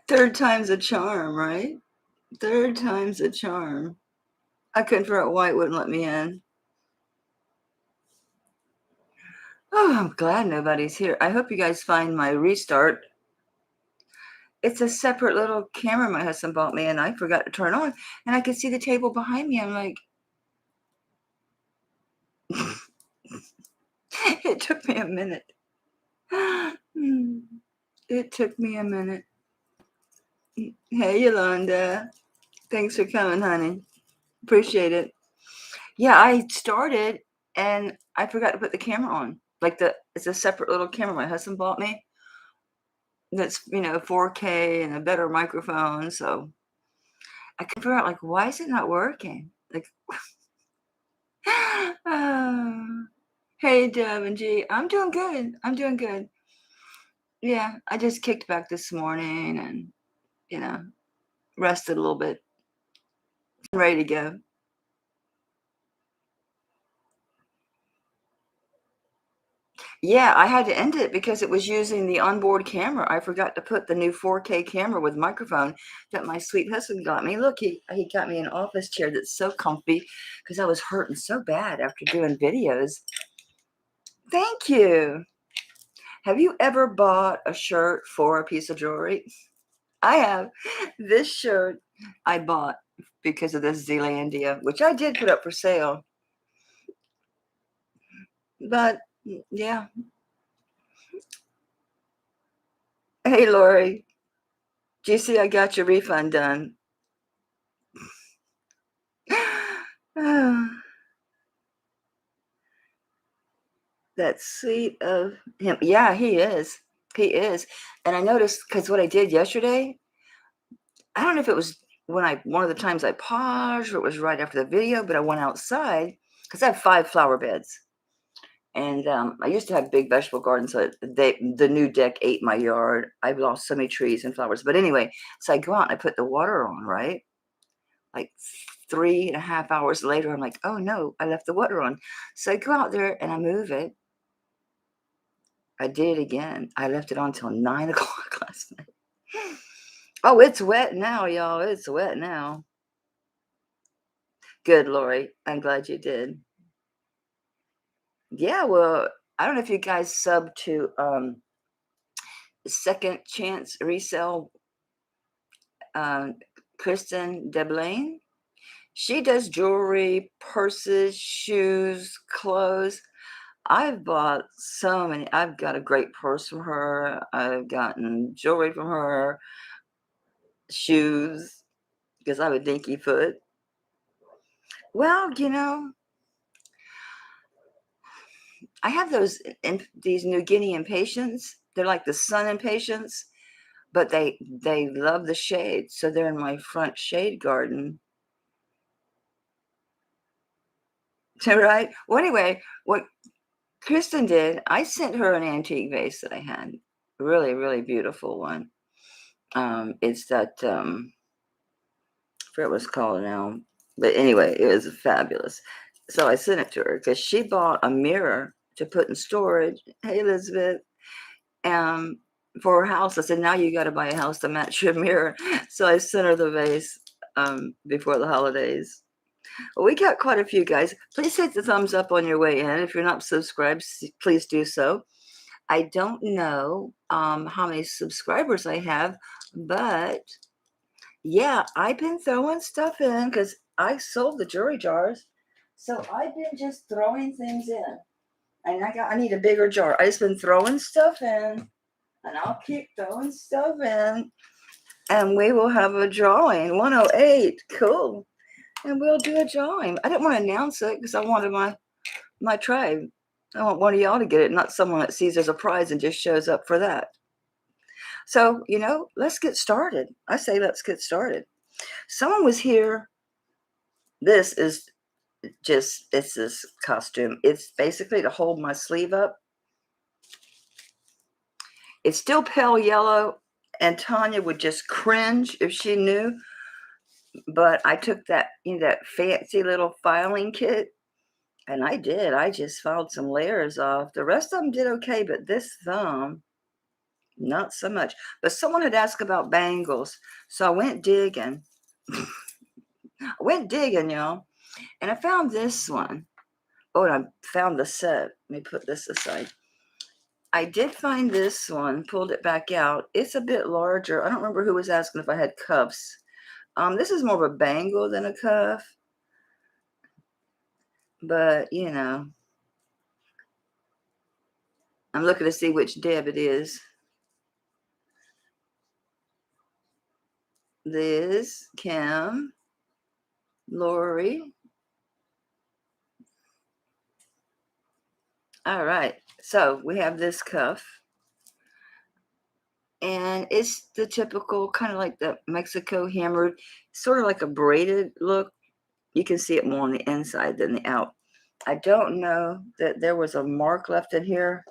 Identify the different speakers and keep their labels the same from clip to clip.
Speaker 1: Third time's a charm, right? Third time's a charm. I couldn't figure out why it wouldn't let me in. Oh, I'm glad nobody's here. I hope you guys find my restart. It's a separate little camera my husband bought me, and I forgot to turn on. And I could see the table behind me. I'm like, it took me a minute. It took me a minute. Hey, Yolanda. Thanks for coming, honey. Appreciate it. Yeah, I started and I forgot to put the camera on. Like it's a separate little camera my husband bought me. That's 4K and a better microphone. So I can figure out like why is it not working? Like, hey, Deb and G, I'm doing good. I'm doing good. Yeah, I just kicked back this morning and rested a little bit. I'm ready to go. Yeah, I had to end it because it was using the onboard camera. I forgot to put the new 4K camera with microphone that my sweet husband got me. Look, he got me an office chair that's so comfy because I was hurting so bad after doing videos. Thank you. Have you ever bought a shirt for a piece of jewelry? I have. This shirt I bought because of this Zealandia, which I did put up for sale. But yeah. Hey, Lori, do you see I got your refund done? That's sweet of him. Yeah, he is. He is. And I noticed because what I did yesterday, I don't know if it was one of the times I paused or it was right after the video, but I went outside because I have 5 flower beds. And I used to have big vegetable gardens, so the new deck ate my yard. I've lost so many trees and flowers. But anyway, so I go out and I put the water on, right? Like 3.5 hours later, I'm like, oh no, I left the water on. So I go out there and I move it. I did it again. I left it on till 9 o'clock last night. Oh, it's wet now, y'all. It's wet now. Good, Lori. I'm glad you did. Yeah, well, I don't know if you guys sub to Second Chance Resale, Kristen DeBlaine. She does jewelry, purses, shoes, clothes. I've bought so many. I've got a great purse from her. I've gotten jewelry from her, shoes, because I have a dinky foot. Well, I have these New Guinea impatiens. They're like the sun impatiens, but they love the shade, so they're in my front shade garden. Right? Well, anyway, what Kristen did, I sent her an antique vase that I had, really, really beautiful one. It's that I forget what it's called now, but anyway, it was fabulous. So I sent it to her because she bought a mirror to put in storage. Hey, Elizabeth. um, for her house. I said, now you got to buy a house to match your mirror. So I sent her the vase before the holidays. Well, we got quite a few guys. Please hit the thumbs up on your way in. If you're not subscribed, please do so. I don't know how many subscribers I have, but yeah, I've been throwing stuff in because I sold the jewelry jars. So I've been just throwing things in. And I need a bigger jar. I just been throwing stuff in. And I'll keep throwing stuff in, and we will have a drawing. 108, cool. And we'll do a drawing. I didn't want to announce it because I wanted my tribe. I want one of y'all to get it, not someone that sees there's a prize and just shows up for that. So, let's get started. I say let's get started. Someone was here. This is it's this costume. It's basically to hold my sleeve up. It's still pale yellow, and Tanya would just cringe if she knew. But I took that fancy little filing kit, and I did. I just filed some layers off. The rest of them did okay, but this thumb, Not so much. But someone had asked about bangles. So I went digging. I went digging, y'all. And I found this one. Oh, and I found the set. Let me put this aside. I did find this one, pulled it back out. It's a bit larger. I don't remember who was asking if I had cuffs. This is more of a bangle than a cuff. But, you know, I'm looking to see which Deb it is. Liz, Kim, Lori. All right. So we have this cuff. And it's the typical kind of like the Mexico hammered, sort of like a braided look. You can see it more on the inside than the out. I don't know that there was a mark left in here.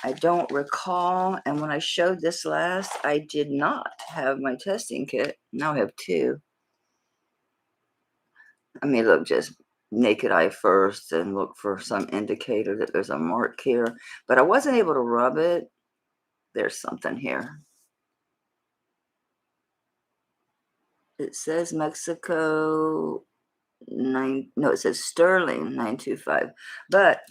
Speaker 1: I don't recall. And when I showed this last, I did not have my testing kit. Now I have two. I mean, look, just naked eye first and look for some indicator that there's a mark here. But I wasn't able to rub it. There's something here. It says Mexico it says Sterling 925. But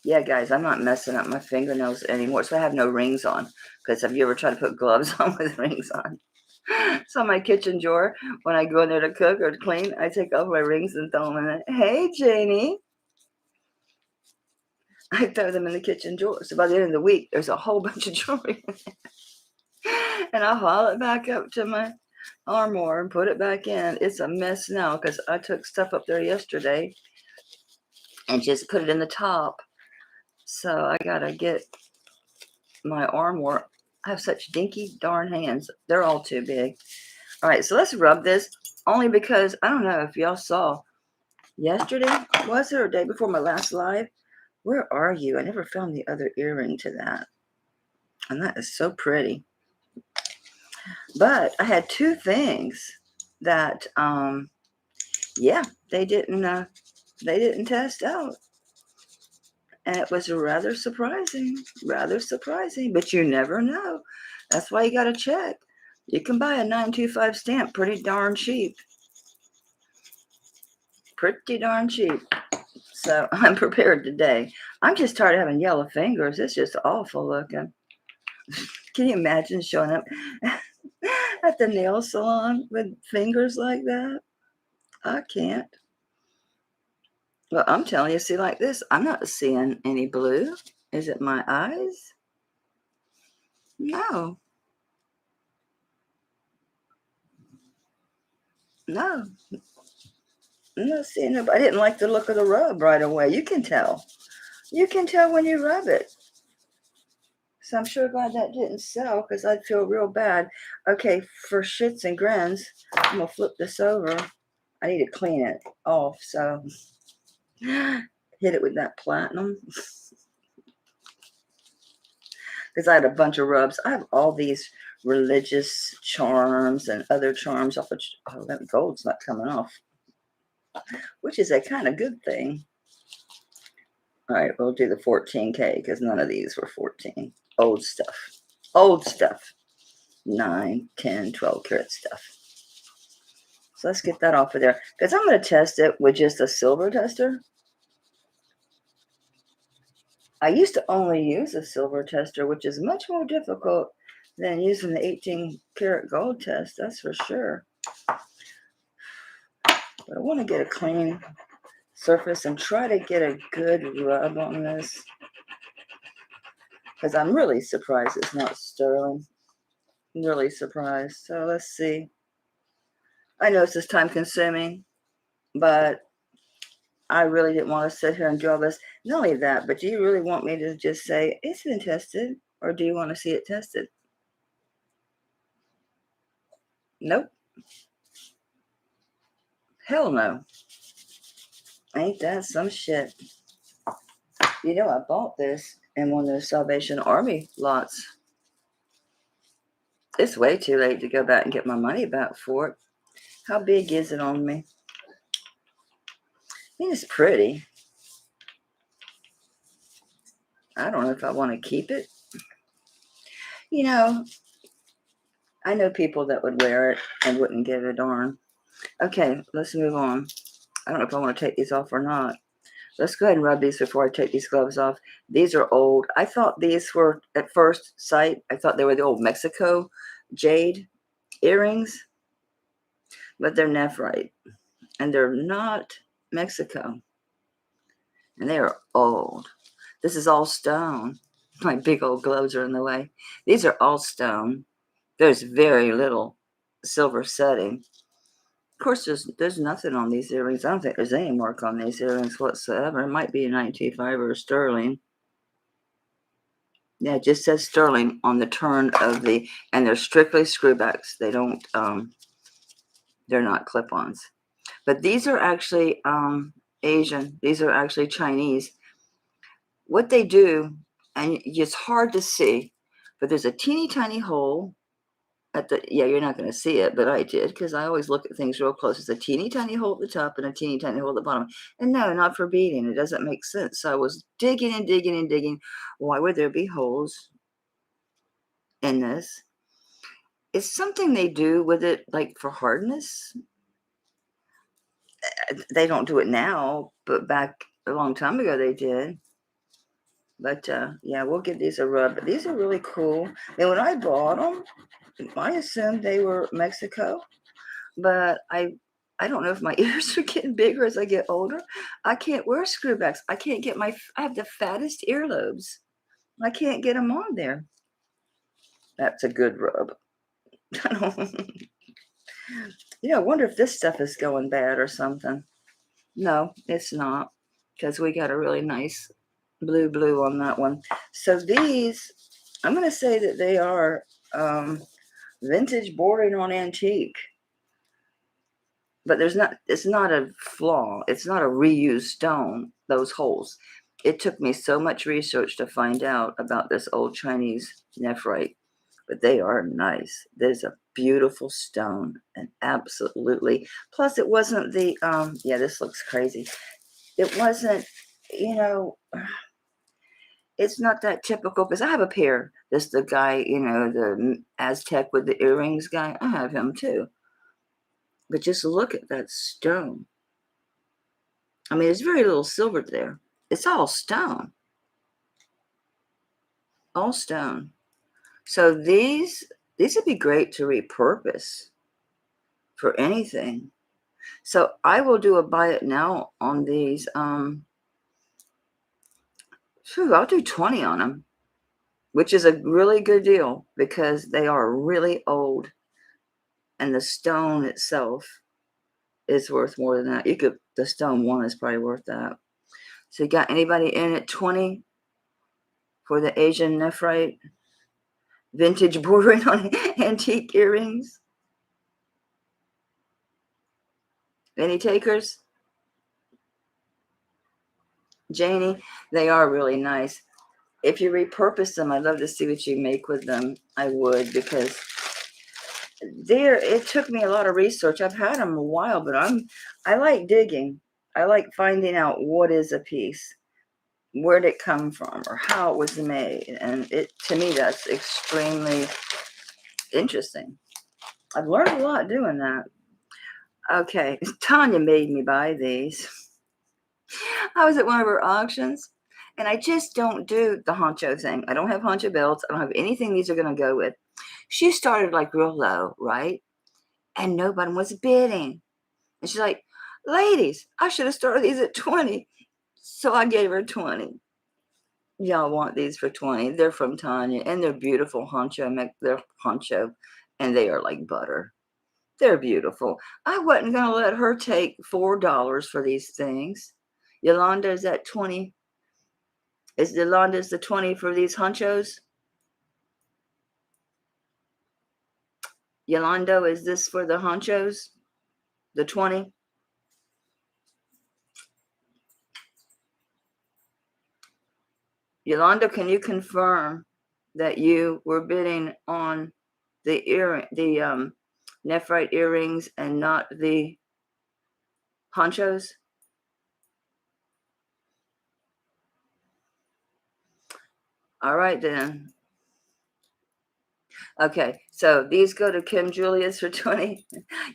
Speaker 1: yeah, guys, I'm not messing up my fingernails anymore. So I have no rings on. Because have you ever tried to put gloves on with rings on? So my kitchen drawer, when I go in there to cook or to clean, I take off my rings and throw them in it. Hey, Janie. I throw them in the kitchen drawer. So by the end of the week, there's a whole bunch of jewelry in it. And I'll haul it back up to my armoire and put it back in. It's a mess now because I took stuff up there yesterday and just put it in the top. So I gotta get my armoire. I have such dinky darn hands. They're all too big. All right, so let's rub this only because I don't know if y'all saw yesterday, was it, or day before my last live? Where are you? I never found the other earring to that. And that is so pretty. But I had two things that yeah, they didn't test out. And it was rather surprising, but you never know. That's why you got to check. You can buy a 925 stamp pretty darn cheap. Pretty darn cheap. So I'm prepared today. I'm just tired of having yellow fingers. It's just awful looking. Can you imagine showing up at the nail salon with fingers like that? I can't. Well, I'm telling you, see, like this, I'm not seeing any blue. Is it my eyes? No. No. I'm not seeing it. I didn't like the look of the rub right away. You can tell. You can tell when you rub it. So I'm sure glad that didn't sell because I'd feel real bad. Okay, for shits and grins, I'm going to flip this over. I need to clean it off. So hit it with that platinum. Because I had a bunch of rubs. I have all these religious charms and other charms off of, oh, that gold's not coming off, which is a kind of good thing. All right, we'll do the 14K because none of these were 14. Old stuff. Old stuff. 9, 10, 12 karat stuff. So let's get that off of there because I'm going to test it with just a silver tester. I used to only use a silver tester, which is much more difficult than using the 18 karat gold test, that's for sure. But I want to get a clean surface and try to get a good rub on this because I'm really surprised it's not sterling. I'm really surprised. So let's see. I know this is time consuming, but I really didn't want to sit here and do all this. Not only that, but do you really want me to just say it's been tested, or do you want to see it tested? Nope. Hell no. Ain't that some shit? You know, I bought this in one of those Salvation Army lots. It's way too late to go back and get my money back for it. How big is it on me? I mean, it's pretty. I don't know if I want to keep it. You know, I know people that would wear it and wouldn't give a darn. Okay, let's move on. I don't know if I want to take these off or not. Let's go ahead and rub these before I take these gloves off. These are old. I thought these were, at first sight, I thought they were the old Mexico jade earrings, but they're nephrite. And they're not Mexico. And they are old. This is all stone. My big old gloves are in the way. These are all stone. There's very little silver setting. Of course, there's nothing on these earrings. I don't think there's any mark on these earrings whatsoever. It might be a 1905 or a sterling. Yeah, it just says sterling on the turn of the, and they're strictly screwbacks. They don't, they're not clip-ons. But these are actually Asian. These are actually Chinese. What they do, and it's hard to see, but there's a teeny tiny hole at the, yeah, you're not going to see it, but I did because I always look at things real close. There's a teeny tiny hole at the top and a teeny tiny hole at the bottom. And no, not for beading. It doesn't make sense. So I was digging and digging and digging. Why would there be holes in this? It's something they do with it, like for hardness. They don't do it now, but back a long time ago they did. But yeah, we'll give these a rub. But these are really cool. And when I bought them, I assumed they were Mexico, but I don't know if my ears are getting bigger as I get older. I can't wear screwbacks. I can't get I have the fattest earlobes. I can't get them on there. That's a good rub. I wonder if this stuff is going bad or something. No, it's not, because we got a really nice blue on that one. So these, I'm going to say that they are vintage bordering on antique. But it's not a flaw. It's not a reused stone, those holes. It took me so much research to find out about this old Chinese nephrite, but they are nice. There's a beautiful stone, and absolutely. Plus, it wasn't the, yeah, this looks crazy. It wasn't, you know, it's not that typical, because I have a pair. This, the guy, the Aztec with the earrings guy, I have him too. But just look at that stone. I mean, there's very little silver there. It's all stone. All stone. So these would be great to repurpose for anything. So I will do a buy it now on these. I'll do 20 on them, which is a really good deal because they are really old, and the stone itself is worth more than that. The stone one is probably worth that. So you got anybody in at 20 for the Asian nephrite vintage bordering on antique earrings? Any takers? Janie, they are really nice. If you repurpose them, I'd love to see what you make with them. I would, because it took me a lot of research. I've had them a while, but I like digging. I like finding out what is a piece, where did it come from, or how it was made. And to me, that's extremely interesting. I've learned a lot doing that. Okay, Tanya made me buy these. I was at one of her auctions, and I just don't do the honcho thing. I don't have honcho belts. I don't have anything these are going to go with. She started like real low, right? And nobody was bidding. And she's like, ladies, I should have started these at 20. So I gave her 20. Y'all want these for 20. They're from Tanya, and they're beautiful honcho. They're honcho, and they are like butter. They're beautiful. I wasn't going to let her take $4 for these things. Yolanda, is that 20? Is Yolanda's the 20 for these honchos? Yolanda, is this for the honchos? The 20? Yolanda, can you confirm that you were bidding on the nephrite earrings and not the honchos? All right, then. Okay, so these go to Kim Julius for 20.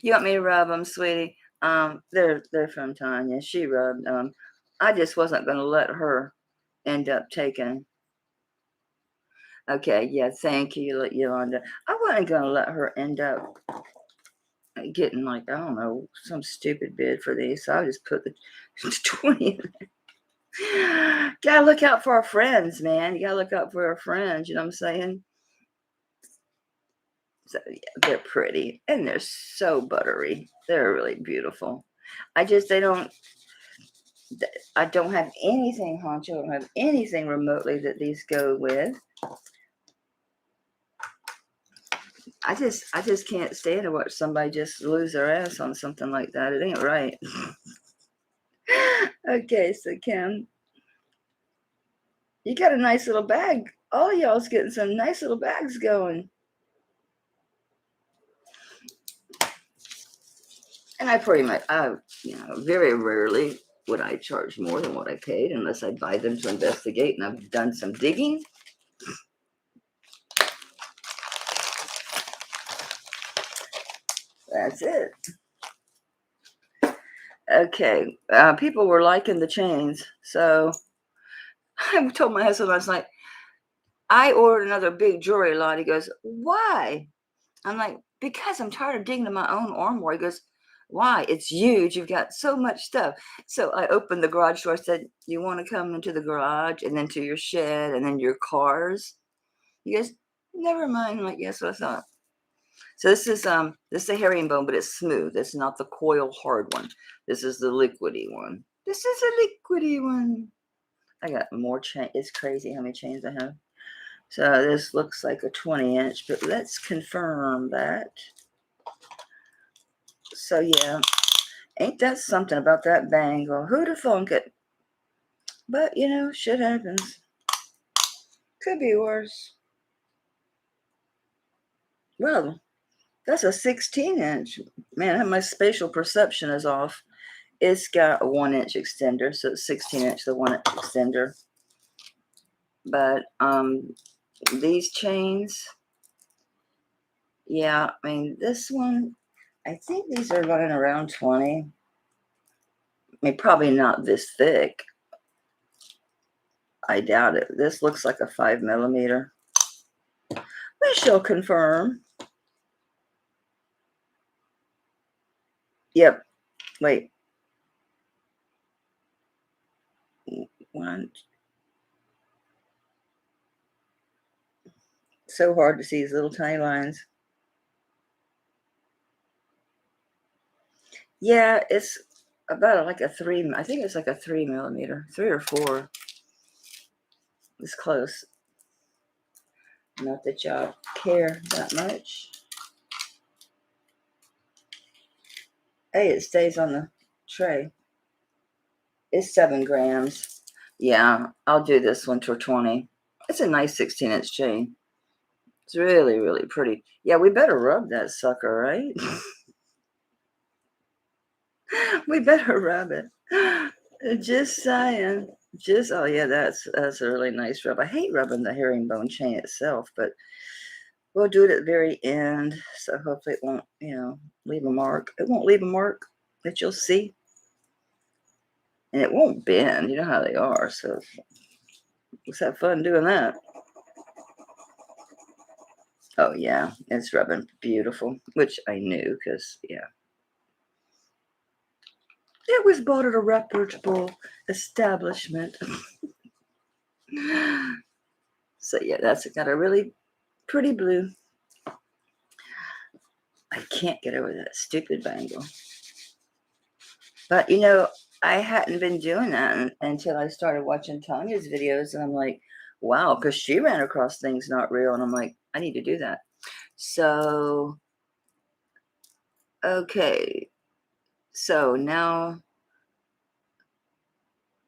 Speaker 1: You want me to rub them, sweetie? They're from Tanya. She rubbed them. I just wasn't going to let her end up taking. Okay, yeah, thank you, Yolanda. I wasn't going to let her end up getting, like, I don't know, some stupid bid for these. So I just put the 20 in there. Gotta look out for our friends, man. You gotta look out for our friends. You know what I'm saying? So yeah, they're pretty and they're so buttery. They're really beautiful. They don't. I don't have anything, Honcho. I don't have anything remotely that these go with. I just can't stand to watch somebody just lose their ass on something like that. It ain't right. Okay, so Kim, you got a nice little bag. All of y'all's getting some nice little bags going. And I pretty much, very rarely would I charge more than what I paid unless I buy them to investigate, and I've done some digging. That's it. Okay, people were liking the chains, so I told my husband, I was like, I ordered another big jewelry lot. He goes, why? I'm like, because I'm tired of digging in my own armoire. He goes, why? It's huge. You've got so much stuff. So I opened the garage door. I said, you want to come into the garage and then to your shed and then your cars? He goes, never mind. I'm like, yes, what I thought. So this is a herringbone, but it's smooth. It's not the coil hard one. This is the liquidy one. This is a liquidy one. I got more chain. It's crazy how many chains I have. So this looks like a 20-inch, but let's confirm that. So yeah, ain't that something about that bangle? Who'd have thunk it? But shit happens. Could be worse. Well, that's a 16-inch. Man, my spatial perception is off. It's got a 1-inch extender, so it's 16-inch, the 1-inch extender. But these chains, yeah, I mean, this one, I think these are running around 20. I mean, probably not this thick. I doubt it. This looks like a 5mm. We shall confirm. Yep. Wait. One. So hard to see these little tiny lines. Yeah, it's about like a 3. I think it's like a 3mm, 3 or 4. It's close. Not that y'all care that much. Hey, it stays on the tray. It's 7 grams. Yeah, I'll do this one for 20. It's a nice 16-inch chain. It's really, really pretty. Yeah, we better rub that sucker, right? We better rub it. Just saying. Oh yeah, that's a really nice rub. I hate rubbing the herringbone chain itself, but we'll do it at the very end. So hopefully it won't, leave a mark. It won't leave a mark that you'll see. And it won't bend. You know how they are. So let's have fun doing that. Oh yeah, it's rubbing beautiful, which I knew because yeah. It was bought at a reputable establishment. So yeah, that's got a really pretty blue. I can't get over that stupid bangle. But I hadn't been doing that until I started watching Tanya's videos, and I'm like, wow, because she ran across things not real, and I'm like, I need to do that. So, okay. So now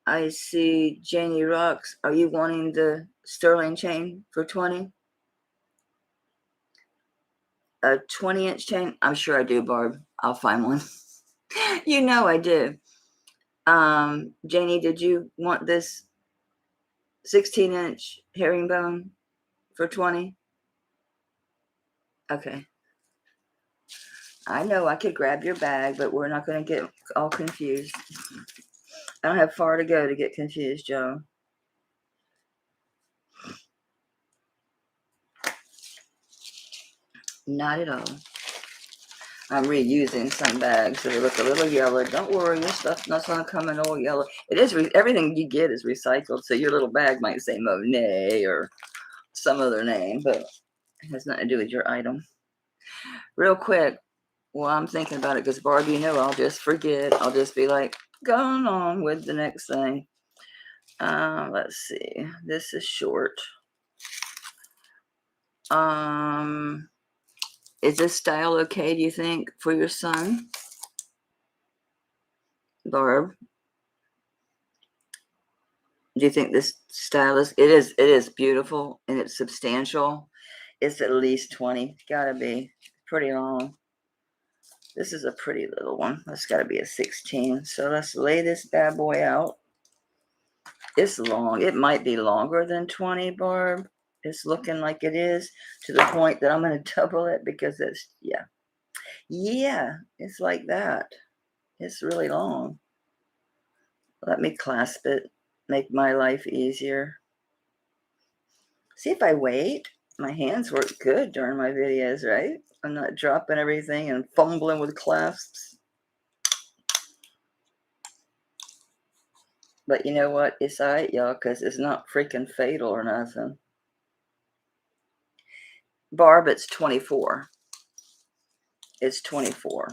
Speaker 1: I see Janie Rocks. Are you wanting the sterling chain for 20? A 20-inch chain? I'm sure I do, Barb. I'll find one. I do. Janie, did you want this 16-inch herringbone for 20? Okay. I know I could grab your bag, but we're not going to get all confused. I don't have far to go to get confused, Joe. Not at all. I'm reusing some bags so they look a little yellow. Don't worry, your stuff's not going to come in all yellow. It is everything you get is recycled, so your little bag might say Monet or some other name, but it has nothing to do with your item. Real quick, well, I'm thinking about it because Barb, you know, I'll just forget. I'll just be like, going on with the next thing. Let's see. This is short. Is this style okay, do you think, for your son? Barb, do you think this style is it is beautiful and it's substantial? It's at least 20. Gotta be pretty long. This is a pretty little one. That's gotta be a 16. So let's lay this bad boy out. It's long. It might be longer than 20, Barb. It's looking like it is, to the point that I'm going to double it because it's, yeah. Yeah, it's like that. It's really long. Let me clasp it, make my life easier. See, if I wait, my hands work good during my videos, right? I'm not dropping everything and fumbling with clasps. But you know what? It's all right, y'all, because it's not freaking fatal or nothing. Barb, it's 24. It's 24.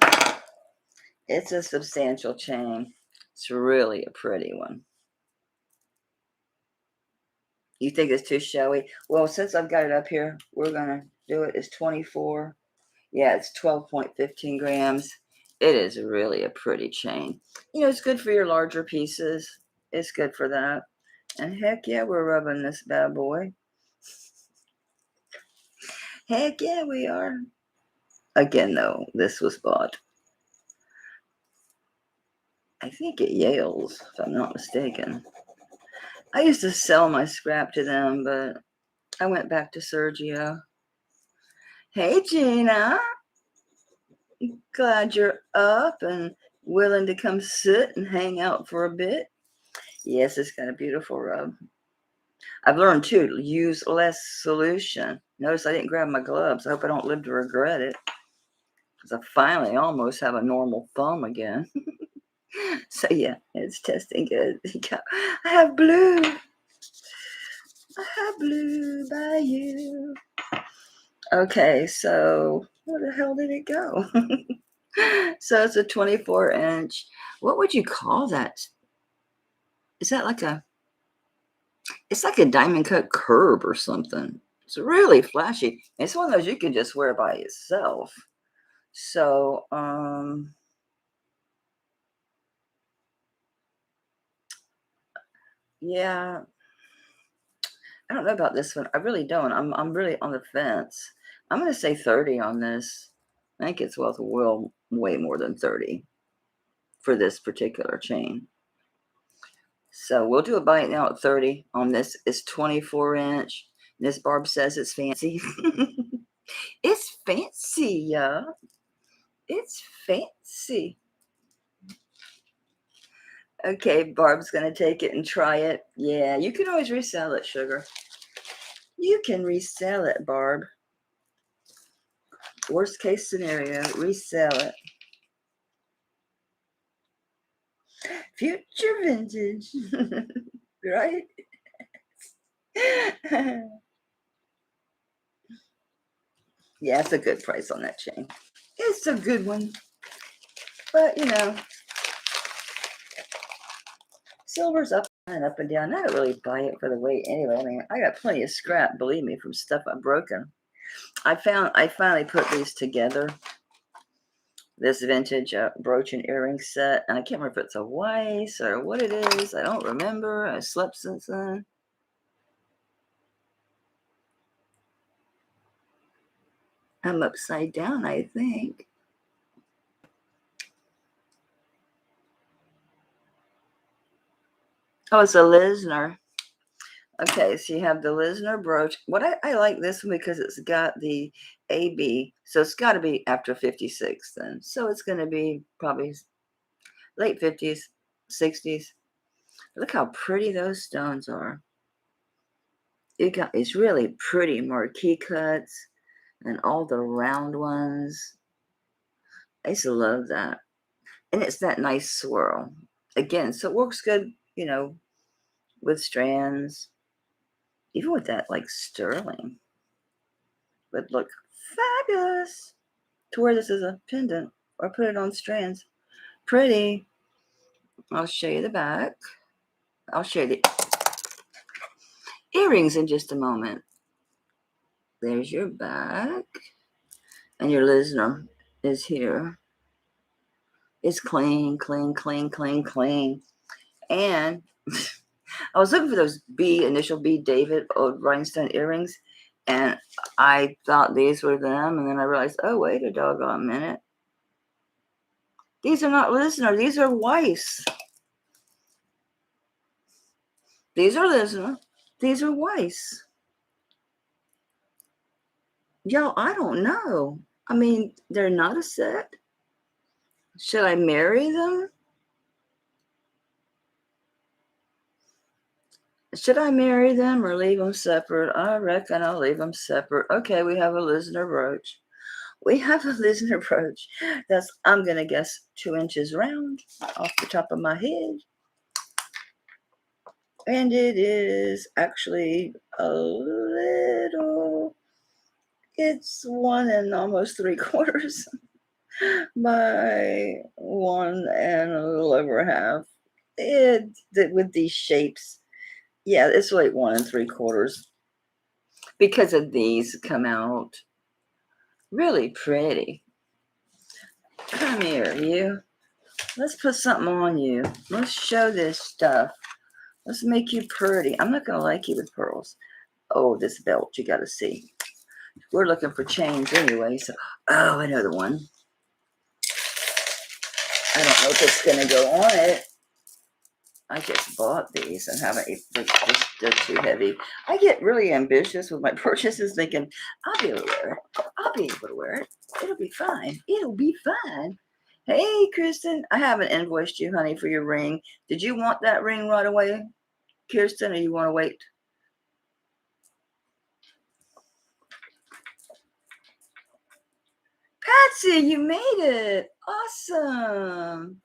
Speaker 1: It's a substantial chain. It's really a pretty one. You think it's too showy? Well, since I've got it up here, we're going to do it. It's 24. Yeah, it's 12.15 grams. It is really a pretty chain. You know, it's good for your larger pieces. It's good for that. And heck yeah, we're rubbing this bad boy. Heck yeah, we are. Again, though, this was bought, I think, at Yale's, if I'm not mistaken. I used to sell my scrap to them, but I went back to Sergio. Hey, Gina. Glad you're up and willing to come sit and hang out for a bit. Yes, it's got a beautiful rub. I've learned too to use less solution. Notice I didn't grab my gloves. I hope I don't live to regret it, because I finally almost have a normal thumb again. So yeah, it's testing good. I have blue. I have blue by you. Okay, so where the hell did it go? So it's a 24-inch. What would you call that? Is that like it's like a diamond cut curb or something. It's really flashy. It's one of those you can just wear by itself. So, yeah, I don't know about this one. I really don't. I'm really on the fence. I'm gonna say 30 on this. I think it's worth way more than 30 for this particular chain. So we'll do a bite now at 30 on this. It's 24-inch. This Barb says it's fancy. It's fancy, yeah. It's fancy. Okay, Barb's gonna take it and try it. Yeah, you can always resell it, sugar. You can resell it, Barb. Worst case scenario, resell it. Future vintage, right? Yeah, it's a good price on that chain. It's a good one. But, you know, silver's up and down. I don't really buy it for the weight anyway. I mean, I got plenty of scrap, believe me, from stuff I've broken. I finally put these together. This vintage brooch and earring set. And I can't remember if it's a Weiss or what it is. I don't remember. I slept since then. I'm upside down, I think. Oh, it's a Lisner. Okay, so you have the Lisner brooch. What I like this one because it's got the AB, so it's got to be after 56 then. So it's going to be probably late 50s, 60s. Look how pretty those stones are. It's really pretty marquee cuts and all the round ones. I used to love that. And it's that nice swirl. Again, so it works good, with strands. Even with that, like sterling, would look fabulous to wear this as a pendant or put it on strands. Pretty. I'll show you the back. I'll show you the earrings in just a moment. There's your back. And your Lisner is here. It's clean, clean, clean, clean, clean. And I was looking for those initial B David old rhinestone earrings, and I thought these were them, and then I realized, oh, wait a doggone minute. These are not Lisner. These are Weiss. These are Lisner. These are Weiss. Y'all, I don't know. I mean, they're not a set. Should I marry them? Should I marry them or leave them separate? I reckon I'll leave them separate. Okay, we have a Lisner brooch. We have a Lisner brooch that's, I'm going to guess, 2 inches round off the top of my head. And it is actually a little, it's 1 and almost 3/4 by 1 and a little over half. With these shapes, yeah, it's like 1 and 3/4 because of these come out really pretty. Come here, you. Let's put something on you. Let's show this stuff. Let's make you pretty. I'm not going to like you with pearls. Oh, this belt, you got to see. We're looking for chains anyway. So, oh, I know the one. I don't know if it's going to go on it. I just bought these and haven't, they're too heavy. I get really ambitious with my purchases thinking, I'll be able to wear it. I'll be able to wear it. It'll be fine. It'll be fine. Hey, Kristen, I haven't invoiced you, honey, for your ring. Did you want that ring right away, Kirsten, or you want to wait? Patsy, you made it. Awesome.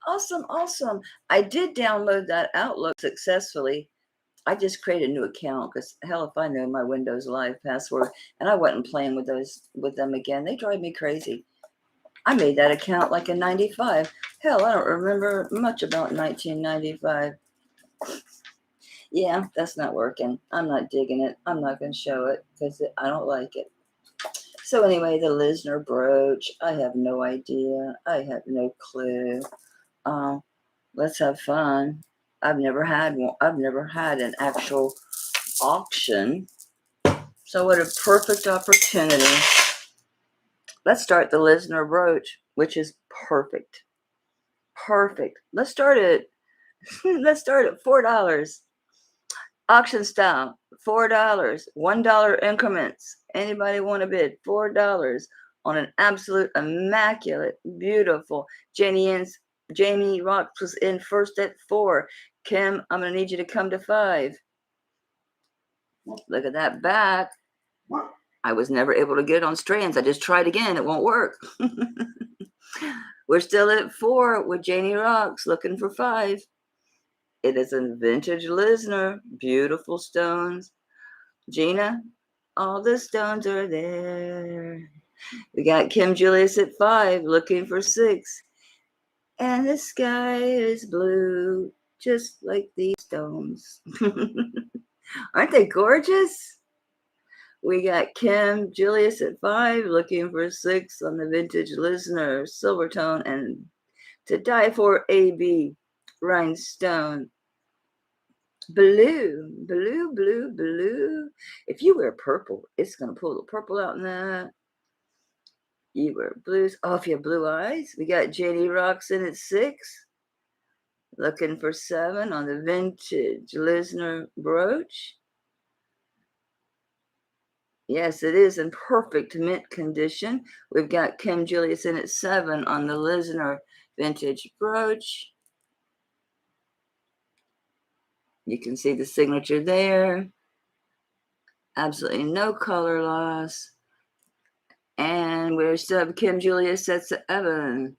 Speaker 1: Awesome, awesome. I did download that Outlook successfully. I just created a new account because hell if I know my Windows Live password, and I wasn't playing with them again. They drive me crazy. I made that account like in 95. Hell, I don't remember much about 1995. Yeah, that's not working. I'm not digging it. I'm not going to show it because I don't like it. So anyway, the Lisner brooch. I have no idea. I have no clue. Let's have fun. I've never had one. I've never had an actual auction. So what a perfect opportunity. Let's start the Lisner brooch, which is perfect. Perfect. Let's start at $4. Auction style, $4. $1 increments. Anybody want to bid? $4 on an absolute immaculate, beautiful. Jamie Rocks was in first at 4. Kim, I'm gonna need you to come to 5. Look at that back. I was never able to get it on strands. I just tried again. It won't work. We're still at 4 with Janie Rocks looking for 5. It is a vintage Lisner. Beautiful stones. Gina, all the stones are there. We got Kim Julius at 5 looking for 6. And the sky is blue, just like these stones. Aren't they gorgeous? We got Kim Julius at 5 looking for 6 on the vintage Lisner Silvertone and to die for AB rhinestone. Blue, blue, blue, blue. If you wear purple, it's going to pull the purple out in that. You wear blues. Oh, if you have blue eyes, we got JD Rocks in at 6. Looking for 7 on the vintage Lisner brooch. Yes, it is in perfect mint condition. We've got Kim Julius in at 7 on the Lisner vintage brooch. You can see the signature there. Absolutely no color loss. And we still have Kim Julius at 7.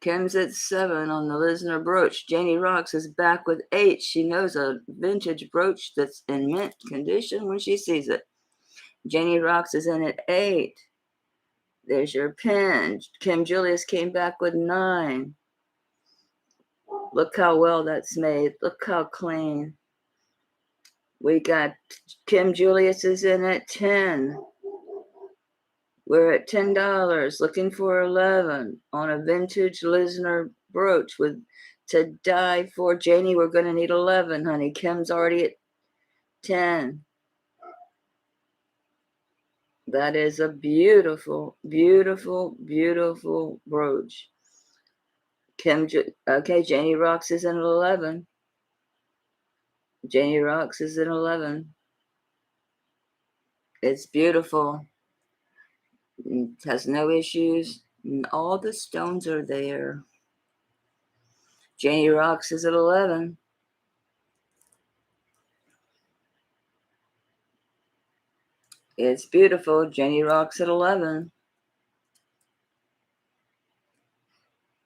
Speaker 1: Kim's at 7 on the Lisner brooch. Janie Rocks is back with 8. She knows a vintage brooch that's in mint condition when she sees it. Janie Rocks is in at 8. There's your pin. Kim Julius came back with 9. Look how well that's made. Look how clean. We got Kim Julius is in at 10. We're at $10, looking for 11 on a vintage Lisner brooch with To Die For. Janie, we're going to need 11, honey. Kim's already at 10. That is a beautiful, beautiful, beautiful brooch. Okay, Janie Rocks is in at 11. Janie Rocks is in 11. It's beautiful. It has no issues. And all the stones are there. Janie Rocks is at 11. It's beautiful. Janie Rocks at 11.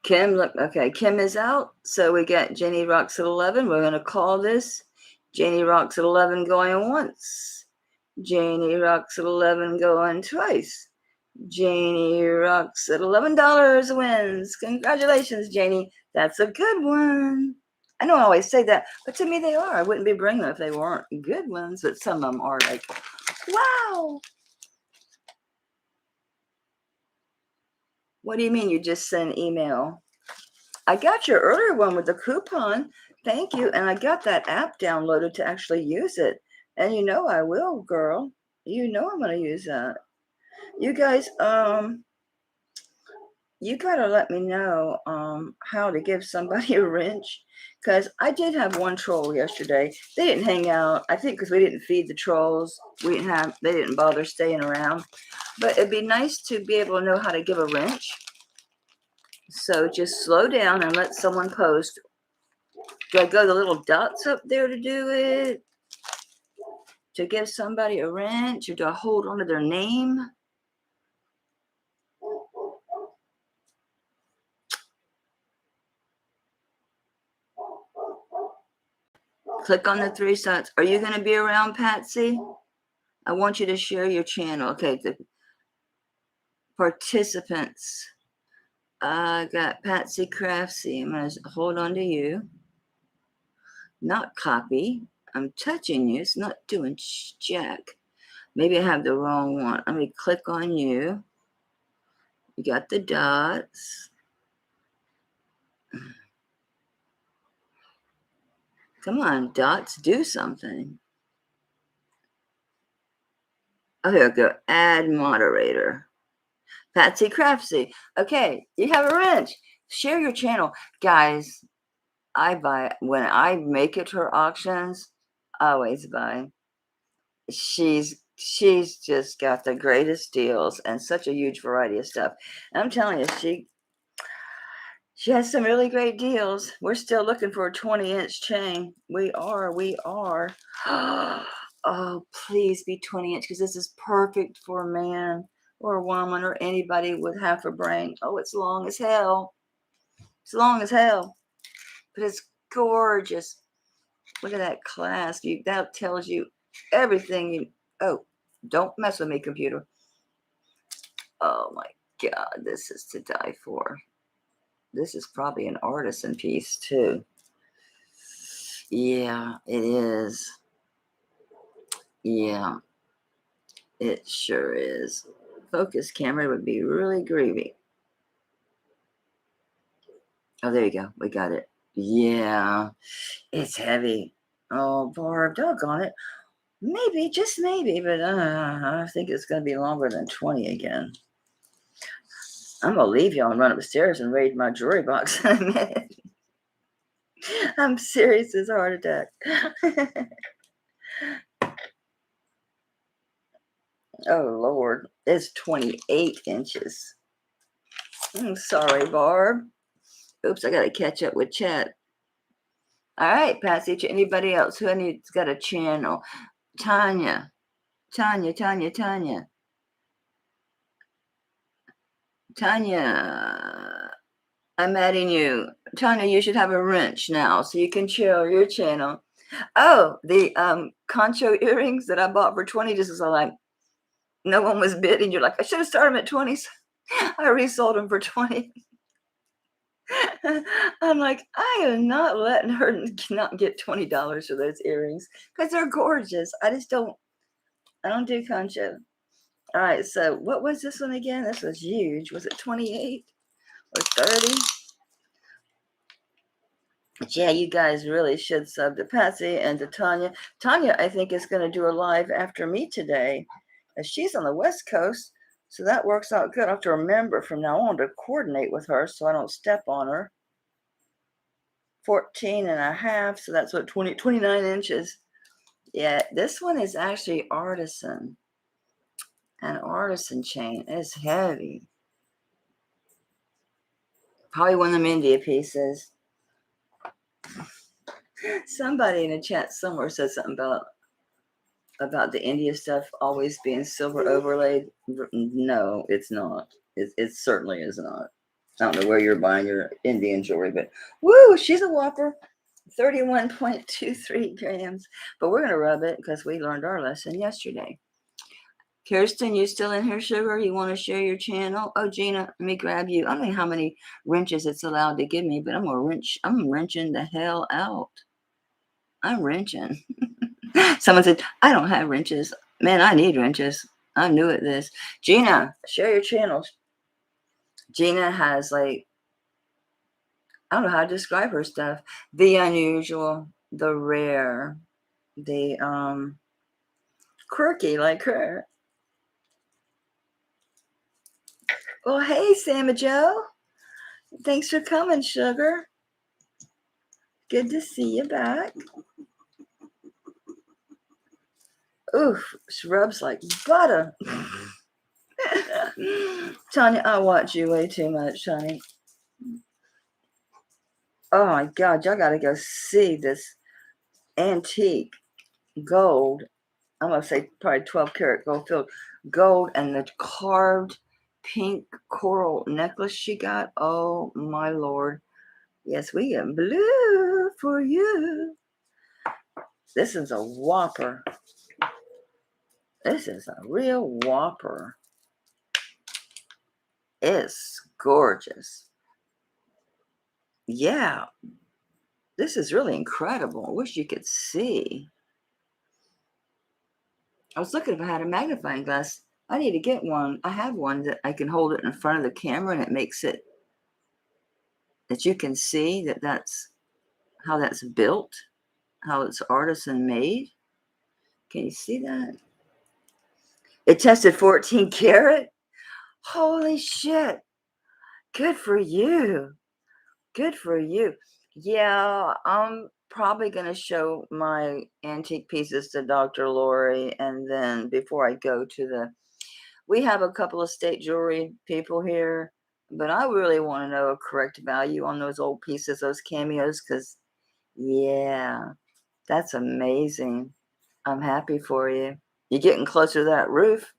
Speaker 1: Kim, look, okay, Kim is out. So we got Janie Rocks at 11. We're going to call this Janie Rocks at 11 going once. Janie Rocks at 11 going twice. Janie Rocks at $11 wins. Congratulations, Janie. That's a good one. I know I always say that, but to me they are. I wouldn't be bringing them if they weren't good ones, but some of them are like, wow. What do you mean you just sent email? I got your earlier one with the coupon. Thank you. And I got that app downloaded to actually use it. And you know I will, girl. You know I'm going to use that. You guys, you gotta let me know how to give somebody a wrench, because I did have one troll yesterday. They didn't hang out, I think because we didn't feed the trolls. They didn't bother staying around. But it'd be nice to be able to know how to give a wrench. So just slow down and let someone post. Do I go the little dots up there to do it? To give somebody a wrench, or do I hold on to their name? Click on the 3 dots. Are you going to be around, Patsy? I want you to share your channel. Okay, the participants. I got Patsy Craftsy. I'm going to hold on to you. Not copy. I'm touching you. It's not doing jack. Maybe I have the wrong one. Let me click on you. You got the dots. Come on, dots, do something. Oh, here we go. Add moderator. Patsy Craftsy. Okay, you have a wrench. Share your channel. Guys, I buy, when I make it to her auctions, I always buy. She's just got the greatest deals and such a huge variety of stuff. And I'm telling you, she has some really great deals. We're still looking for a 20-inch chain. We are. Oh, please be 20-inch, because this is perfect for a man or a woman or anybody with half a brain. Oh, it's long as hell. It's long as hell, but it's gorgeous. Look at that clasp. That tells you everything you. Oh, don't mess with me, computer. Oh my God, this is to die for. This is probably an artisan piece too. Yeah, it is. Yeah, it sure is. Focus camera would be really groovy. Oh, there you go. We got it. Yeah, it's heavy. Oh, Barb, doggone it. Maybe, just maybe, but I think it's going to be longer than 20 again. I'm going to leave y'all and run upstairs and raid my jewelry box in a minute. I'm serious as a heart attack. Oh, Lord. It's 28 inches. I'm sorry, Barb. Oops, I got to catch up with chat. All right, Patsy. Anybody else who needs got a channel? Tanya. Tanya. Tanya. I'm adding you. Tanya, you should have a wrench now so you can share your channel. Oh, the concho earrings that I bought for 20 just was like, no one was bidding. You're like, I should have started them at 20. I resold them for 20. I'm like, I am not letting her not get $20 for those earrings because they're gorgeous. I don't do concho. All right, so what was this one again? This was huge. Was it 28 or 30? But yeah, you guys really should sub to Patsy and to Tanya. Tanya, I think, is going to do a live after me today. She's on the West Coast, so that works out good. I have to remember from now on to coordinate with her so I don't step on her. 14 and a half, so that's what, 29 inches. Yeah, this one is actually artisan. An artisan chain. It's heavy. Probably one of them India pieces. Somebody in the chat somewhere said something about the India stuff always being silver overlaid. No, it's not. It certainly is not. I don't know where you're buying your Indian jewelry, but woo, she's a whopper. 31.23 grams. But we're going to rub it because we learned our lesson yesterday. Kirsten, you still in here, sugar? You want to share your channel? Oh, Gina, let me grab you. I don't know how many wrenches it's allowed to give me, but I'm wrenching the hell out. I'm wrenching. Someone said, I don't have wrenches. Man, I need wrenches. I'm new at this. Gina, share your channels. Gina has I don't know how to describe her stuff. The unusual, the rare, the quirky like her. Well, hey, Sammy Joe. Thanks for coming, sugar. Good to see you back. Oof, she rubs like butter. Tanya, I watch you way too much, honey. Oh my God, y'all gotta go see this antique gold. I'm gonna say probably 12 karat gold filled gold and the carved pink coral necklace she got. Oh my Lord. Yes, we get blue for you. This is a whopper. This is a real whopper. It's gorgeous. Yeah, this is really incredible. I wish you could see. I was looking if I had a magnifying glass. I need to get one. I have one that I can hold it in front of the camera and it makes it that you can see that's how that's built, how it's artisan made. Can you see that? It tested 14 karat. Holy shit. Good for you. Good for you. Yeah, I'm probably going to show my antique pieces to Dr. Lori. And then before I go to we have a couple of state jewelry people here, but I really want to know a correct value on those old pieces, those cameos, because, yeah, that's amazing. I'm happy for you. You're getting closer to that roof.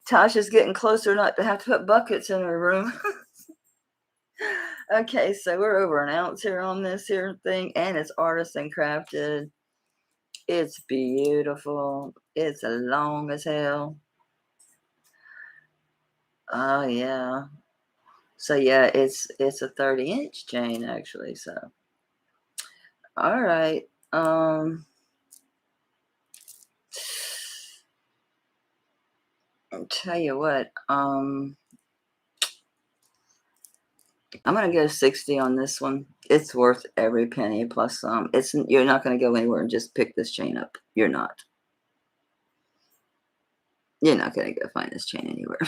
Speaker 1: Tasha's getting closer not to have to put buckets in her room. Okay, so we're over an ounce here on this here thing, and it's artisan crafted. It's beautiful. It's long as hell. Oh yeah. So yeah, it's a 30-inch chain actually. So all right. I'll tell you what. I'm gonna go 60 on this one. It's worth every penny plus some. You're not gonna go anywhere and just pick this chain up. You're not. You're not gonna go find this chain anywhere.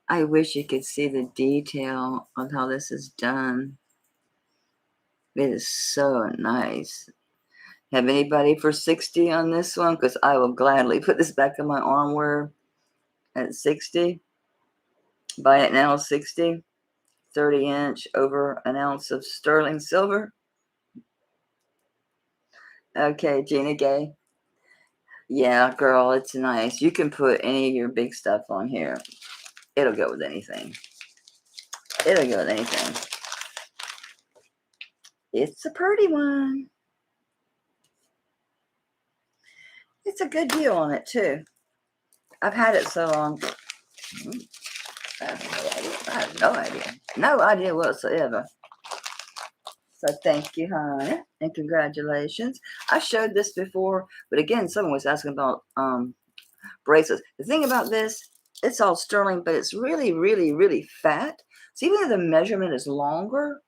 Speaker 1: I wish you could see the detail of how this is done. It is so nice. Have anybody for 60 on this one? Because I will gladly put this back in my armwear at 60. Buy it now, 60. 30-inch over an ounce of sterling silver. Okay, Gina Gay. Yeah, girl, it's nice. You can put any of your big stuff on here. It'll go with anything. It'll go with anything. It's a pretty one. It's a good deal on it, too. I've had it so long. I have no idea. I have no idea. No idea whatsoever. So thank you, honey, and congratulations. I showed this before, but again, someone was asking about bracelets. The thing about this, it's all sterling, but it's really, really, really fat. So even though the measurement is longer,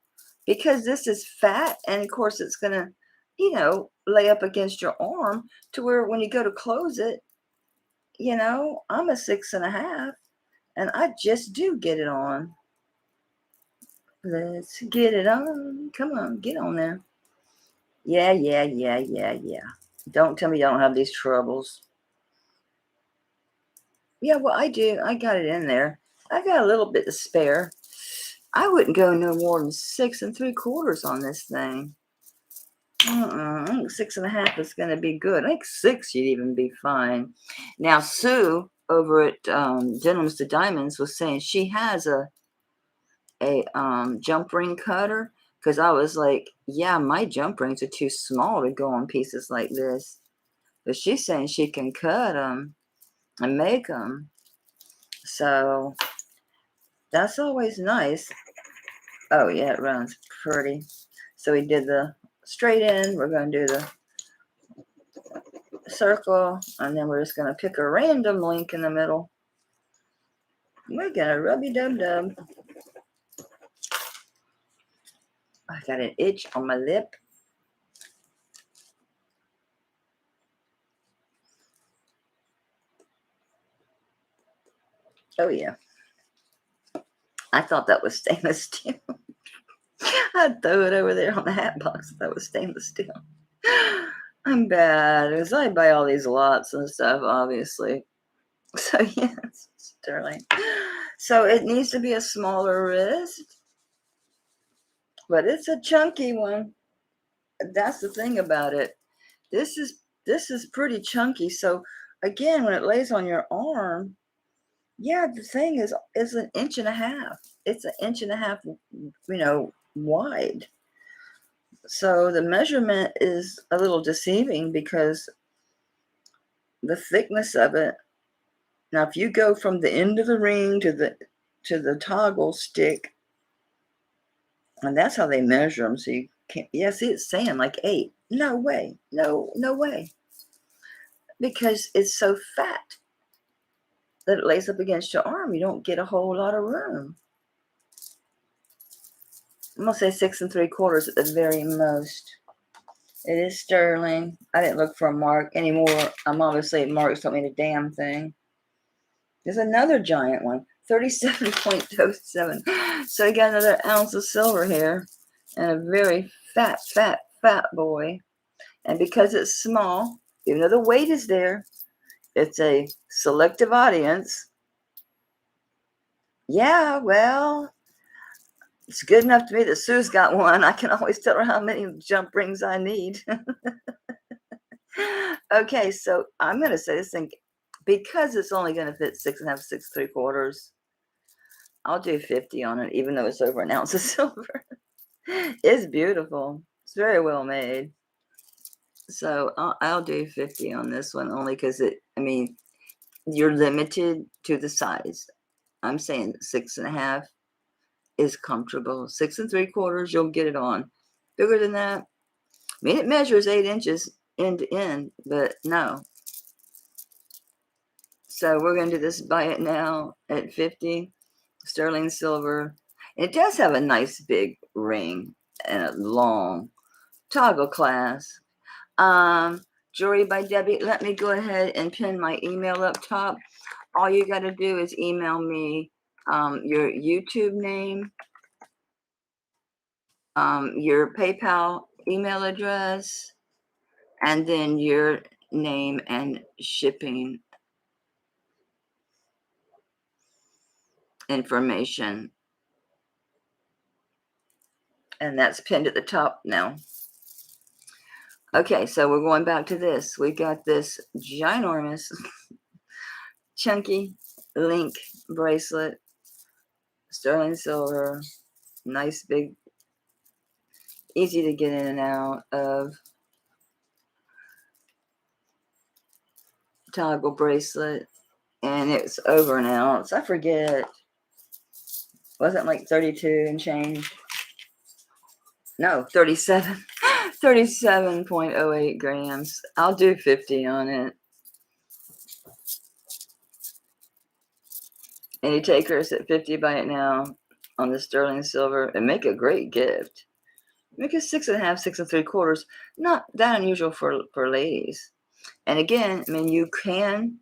Speaker 1: because this is fat, and of course it's gonna, lay up against your arm to where when you go to close it, I'm a 6.5, and I just do get it on. Let's get it on. Come on, get on there. Yeah. Don't tell me y'all don't have these troubles. Yeah, well, I do. I got it in there. I got a little bit to spare. I wouldn't go no more than 6 3/4 on this thing. I think 6.5 is going to be good. I think 6 you'd even be fine. Now, Sue over at Gentleman's to Diamonds was saying she has a jump ring cutter, because I was like, yeah, my jump rings are too small to go on pieces like this. But she's saying she can cut them and make them. So that's always nice. Oh, yeah, it runs pretty. So we did the straight in. We're going to do the circle, and then we're just going to pick a random link in the middle. We're going to rubby-dub-dub. I got an itch on my lip. Oh, yeah. I thought that was stainless steel. I'd throw it over there on the hat box if that was stainless steel. I'm bad, because I buy all these lots and stuff, obviously. So, yes, sterling. So it needs to be a smaller wrist, but it's a chunky one. That's the thing about it. This is pretty chunky. So again, when it lays on your arm, yeah, the thing is 1.5 inches. It's 1.5 inches, wide. So the measurement is a little deceiving because the thickness of it. Now, if you go from the end of the ring to the toggle stick, and that's how they measure them. So you can't. Yeah, see, it's saying like 8. No way. No way. Because it's so fat that it lays up against your arm. You don't get a whole lot of room. I'm gonna say 6 3/4 at the very most. It is sterling. I didn't look for a mark anymore. I'm obviously marks don't mean a damn thing. There's another giant one, 37.07. So you got another ounce of silver here, and a very fat boy. And because it's small, even though the weight is there, it's a selective audience. Yeah, well, it's good enough to me that Sue's got one. I can always tell her how many jump rings I need. Okay, so I'm going to say this thing, because it's only going to fit 6.5, 6 3/4. I'll do 50 on it, even though it's over an ounce of silver. It's beautiful. It's very well made. So I'll do 50 on this one, only because you're limited to the size. I'm saying 6.5 is comfortable. 6 3/4, you'll get it on. Bigger than that, it measures 8 inches end to end, but no. So we're going to do this, buy it now at 50, sterling silver. It does have a nice big ring and a long toggle clasp. Jewelry by Debbie. Let me go ahead and pin my email up top. All you got to do is email me your YouTube name, your PayPal email address, and then your name and shipping information. And that's pinned at the top now. Okay, so we're going back to this. We got this ginormous, chunky link bracelet, sterling silver, nice big, easy to get in and out of toggle bracelet. And it's over an ounce. I forget. Wasn't like 32 and change? No, 37. 37.08 grams. I'll do 50 on it. Any takers at 50 by it now on the sterling silver, and make a great gift. Make a 6.5, 6 3/4. Not that unusual for ladies. And again, I mean, you can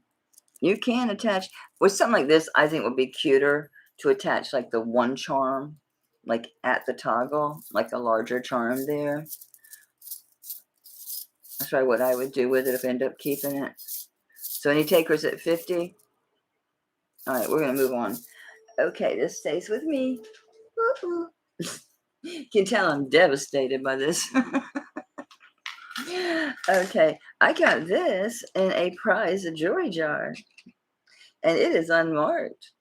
Speaker 1: attach with something like this. I think would be cuter to attach like the one charm, like at the toggle, like a larger charm there. That's probably what I would do with it if I end up keeping it. So any takers at 50? All right, we're going to move on. Okay, this stays with me. You can tell I'm devastated by this. Okay, I got this in a prize jewelry jar. And it is unmarked.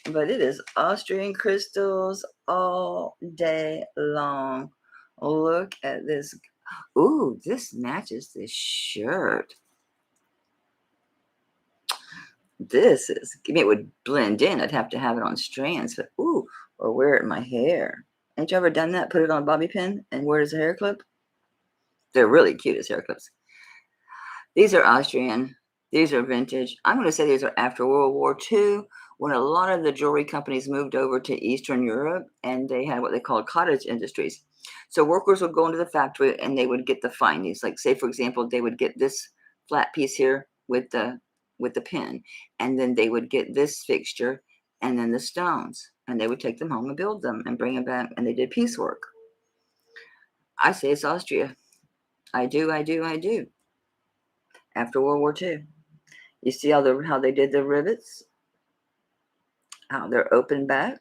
Speaker 1: But it is Austrian crystals all day long. Look at this. Ooh, this matches this shirt. This is, I mean, it would blend in. I'd have to have it on strands, but ooh, or wear it in my hair. Ain't you ever done that? Put it on a bobby pin and wear it as a hair clip? They're really cute as hair clips. These are Austrian. These are vintage. I'm going to say these are after World War II, when a lot of the jewelry companies moved over to Eastern Europe, and they had what they called cottage industries. So workers would go into the factory and they would get the findings. Like, say, for example, they would get this flat piece here with the pin, and then they would get this fixture and then the stones, and they would take them home and build them and bring them back, and they did piecework. I say it's Austria. I do. After World War II. You see how they did the rivets? How they're open back?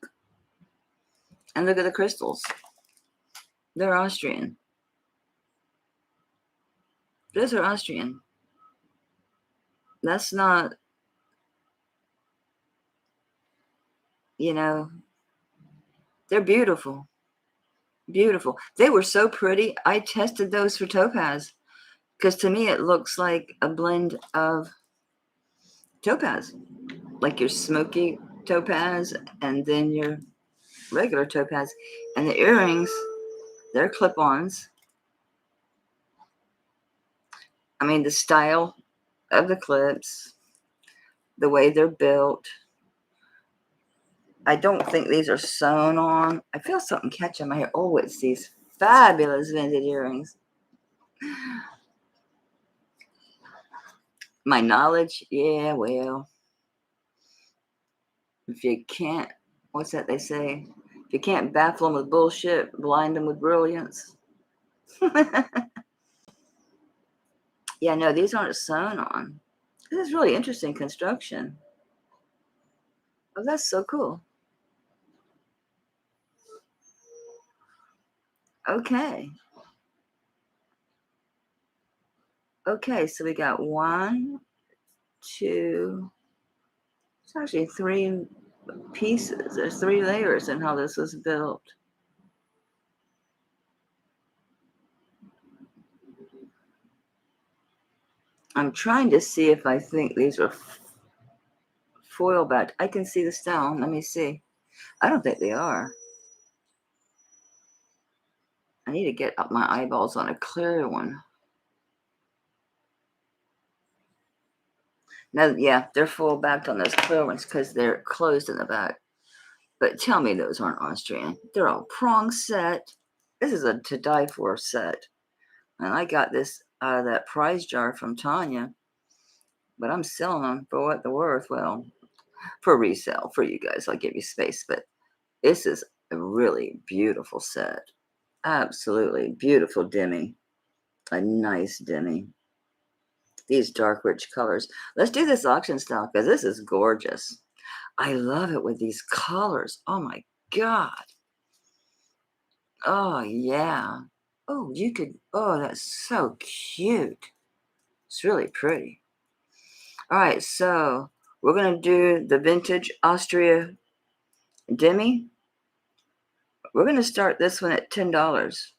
Speaker 1: And look at the crystals. They're Austrian. Those are Austrian. That's not, they're beautiful. Beautiful. They were so pretty. I tested those for topaz because to me it looks like a blend of topaz, like your smoky topaz and then your regular topaz. And the earrings, they're clip-ons. I mean, the style of the clips, the way they're built. I don't think these are sewn on. I feel something catching my hair. Oh, it's these fabulous vintage earrings. My knowledge, yeah, well, if you can't, what's that they say? If you can't baffle them with bullshit, blind them with brilliance. Yeah, no, these aren't sewn on. This is really interesting construction. Oh, that's so cool. Okay. Okay, so we got 1, 2, it's actually 3 pieces. There's 3 layers in how this was built. I'm trying to see if I think these are foil backed. I can see the stone. Let me see. I don't think they are. I need to get up my eyeballs on a clear one. No, yeah, they're full backed on those clear ones because they're closed in the back. But tell me those aren't Austrian. They're all prong set. This is a to die for set. And I got this out of that prize jar from Tanya. But I'm selling them for what they're worth. Well, for resale for you guys. I'll give you space. But this is a really beautiful set. Absolutely beautiful demi. A nice demi. These dark, rich colors. Let's do this auction style because this is gorgeous. I love it with these colors. Oh my God. Oh, yeah. Oh, you could, oh, that's so cute. It's really pretty. All right, so we're going to do the vintage Austria demi. We're going to start this one at $10.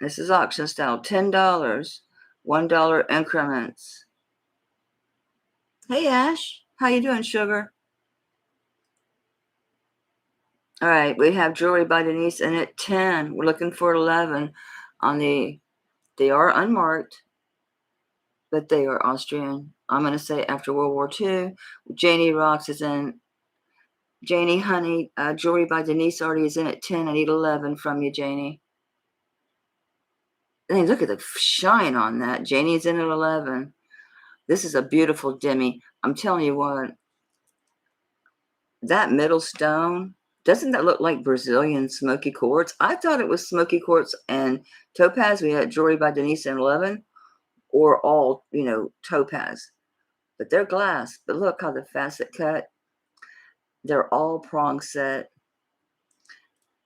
Speaker 1: This is auction style, $10, $1 increments. Hey, Ash. How you doing, sugar? All right, we have jewelry by Denise in at 10. We're looking for 11 on they are unmarked, but they are Austrian. I'm going to say after World War II. Janie Rocks is in. Janie, honey, jewelry by Denise already is in at 10. I need 11 from you, Janie. Hey, look at the shine on that. Janie's in at 11. This is a beautiful demi. I'm telling you what, that middle stone, doesn't that look like Brazilian smoky quartz? I thought it was smoky quartz and topaz. We had jewelry by Denise in 11, or all, topaz. But they're glass. But look how the facet cut. They're all prong set.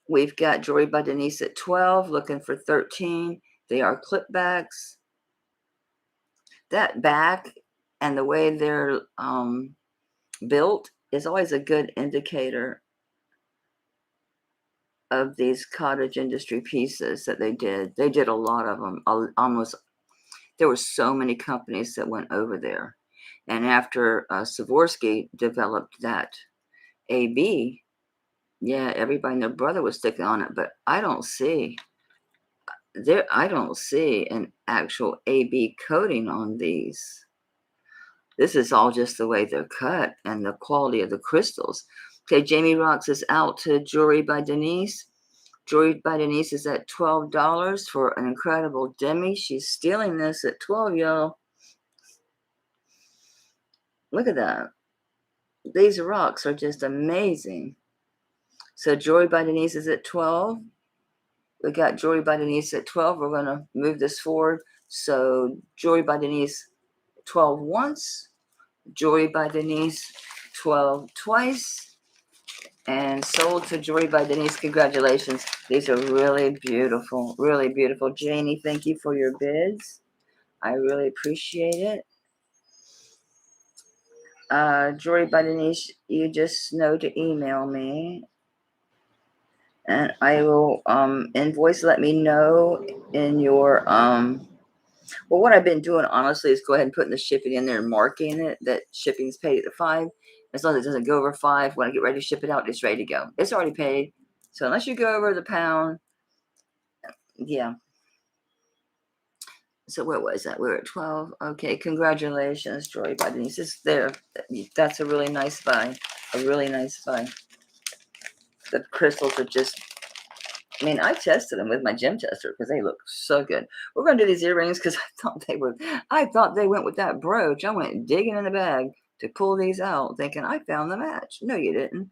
Speaker 1: We've got jewelry by Denise at 12, looking for 13. They are clip backs. That back and the way they're built is always a good indicator of these cottage industry pieces that they did. They did a lot of them. Almost, there were so many companies that went over there. And after Swarovski developed that AB, yeah, everybody and their brother was sticking on it. But I don't see an actual AB coating on these. This is all just the way they're cut and the quality of the crystals. Okay, Jamie Rocks is out to Jewelry by Denise. Jewelry by Denise is at $12 for an incredible demi. She's stealing this at 12, y'all. Look at that. These rocks are just amazing. So Jewelry by Denise is at 12. We got Jewelry by Denise at 12. We're going to move this forward. So Jewelry by Denise 12 once. Jewelry by Denise 12 twice. And sold to Jewelry by Denise. Congratulations. These are really beautiful. Really beautiful. Janie, thank you for your bids. I really appreciate it. Jewelry by Denise, you just know to email me. And I will invoice. Let me know in your well, what I've been doing honestly is go ahead and putting the shipping in there and marking it that shipping's paid at the 5. As long as it doesn't go over 5, when I get ready to ship it out, it's ready to go. It's already paid. So unless you go over the pound, yeah. So what was that? We were at 12. Okay, congratulations, Joy by Denise. It's there. That's a really nice buy. A really nice buy. The crystals are just, I mean, I tested them with my gem tester because they look so good. We're going to do these earrings because I thought they went with that brooch. I went digging in the bag to pull these out thinking I found the match. No, you didn't.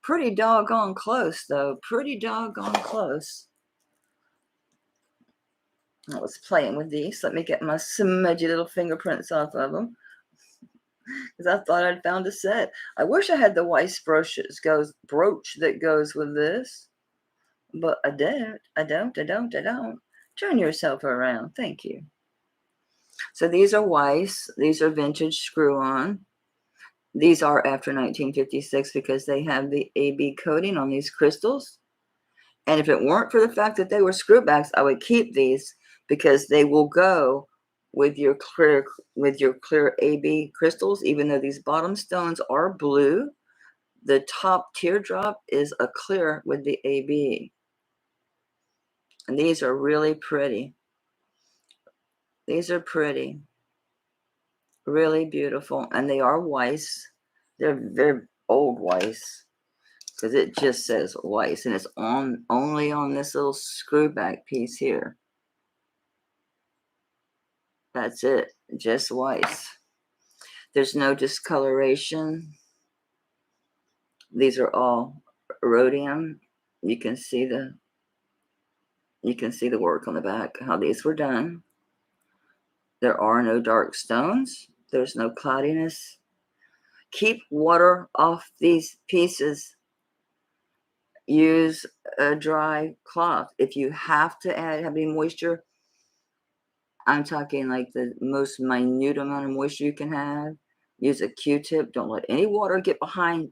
Speaker 1: Pretty doggone close, though. Pretty doggone close. I was playing with these. Let me get my smudgy little fingerprints off of them because I thought I'd found a set. I wish I had the Weiss brooch that goes with this. But I don't. Turn yourself around. Thank you. So these are Weiss. These are vintage screw-on. These are after 1956 because they have the AB coating on these crystals. And if it weren't for the fact that they were screwbacks, I would keep these because they will go with your clear AB crystals. Even though these bottom stones are blue, the top teardrop is a clear with the AB. And these are really pretty. These are pretty. Really beautiful. And they are Weiss. They're very old Weiss. Because it just says Weiss. And it's only on this little screw back piece here. That's it. Just Weiss. There's no discoloration. These are all rhodium. You can see the You can see the work on the back, how these were done. There are no dark stones. There's no cloudiness. Keep water off these pieces. Use a dry cloth. If you have to have any moisture, I'm talking like the most minute amount of moisture you can have. Use a Q-tip. Don't let any water get behind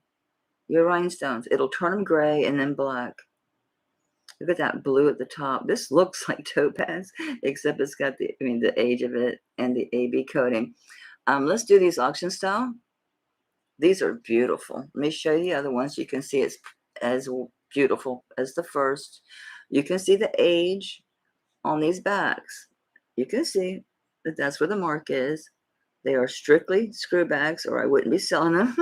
Speaker 1: your rhinestones. It'll turn them gray and then black. Look at that blue at the top. This looks like topaz, except it's got the age of it and the AB coating. Let's do these auction style. These are beautiful. Let me show you the other ones. You can see it's as beautiful as the first. You can see the age on these backs. You can see that that's where the mark is. They are strictly screw backs, or I wouldn't be selling them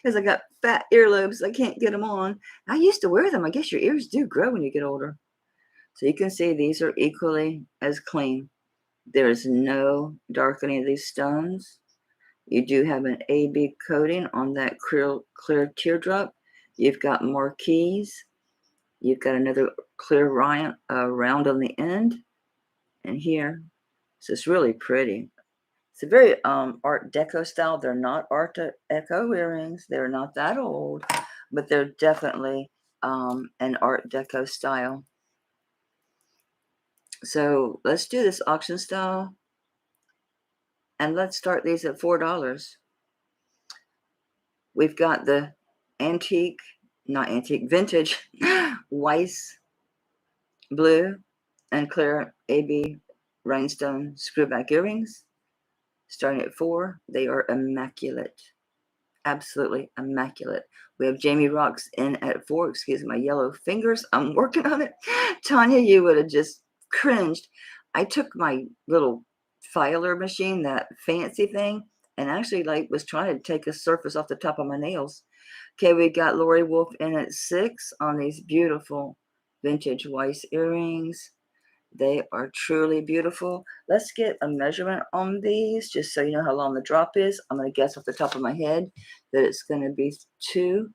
Speaker 1: because I got fat earlobes. I can't get them on. I used to wear them. I guess your ears do grow when you get older. So you can see these are equally as clean. There is no darkening of these stones. You do have an AB coating on that clear teardrop. You've got marquees. You've got another clear round on the end. And here, so it's really pretty. It's a very Art Deco style. They're not Art Deco earrings. They're not that old, but they're definitely an Art Deco style. So let's do this auction style. And let's start these at $4. We've got the vintage Weiss blue and clear AB rhinestone screwback earrings. Starting at $4. They are immaculate. Absolutely immaculate. We have Jamie Rocks in at $4. Excuse my yellow fingers. I'm working on it. Tanya, you would have just cringed. I took my little filer machine, that fancy thing, and actually was trying to take a surface off the top of my nails. Okay, we got Lori Wolf in at $6 on these beautiful vintage Weiss earrings. They are truly beautiful. Let's get a measurement on these, just so you know how long the drop is. I'm going to guess off the top of my head that it's going to be 2.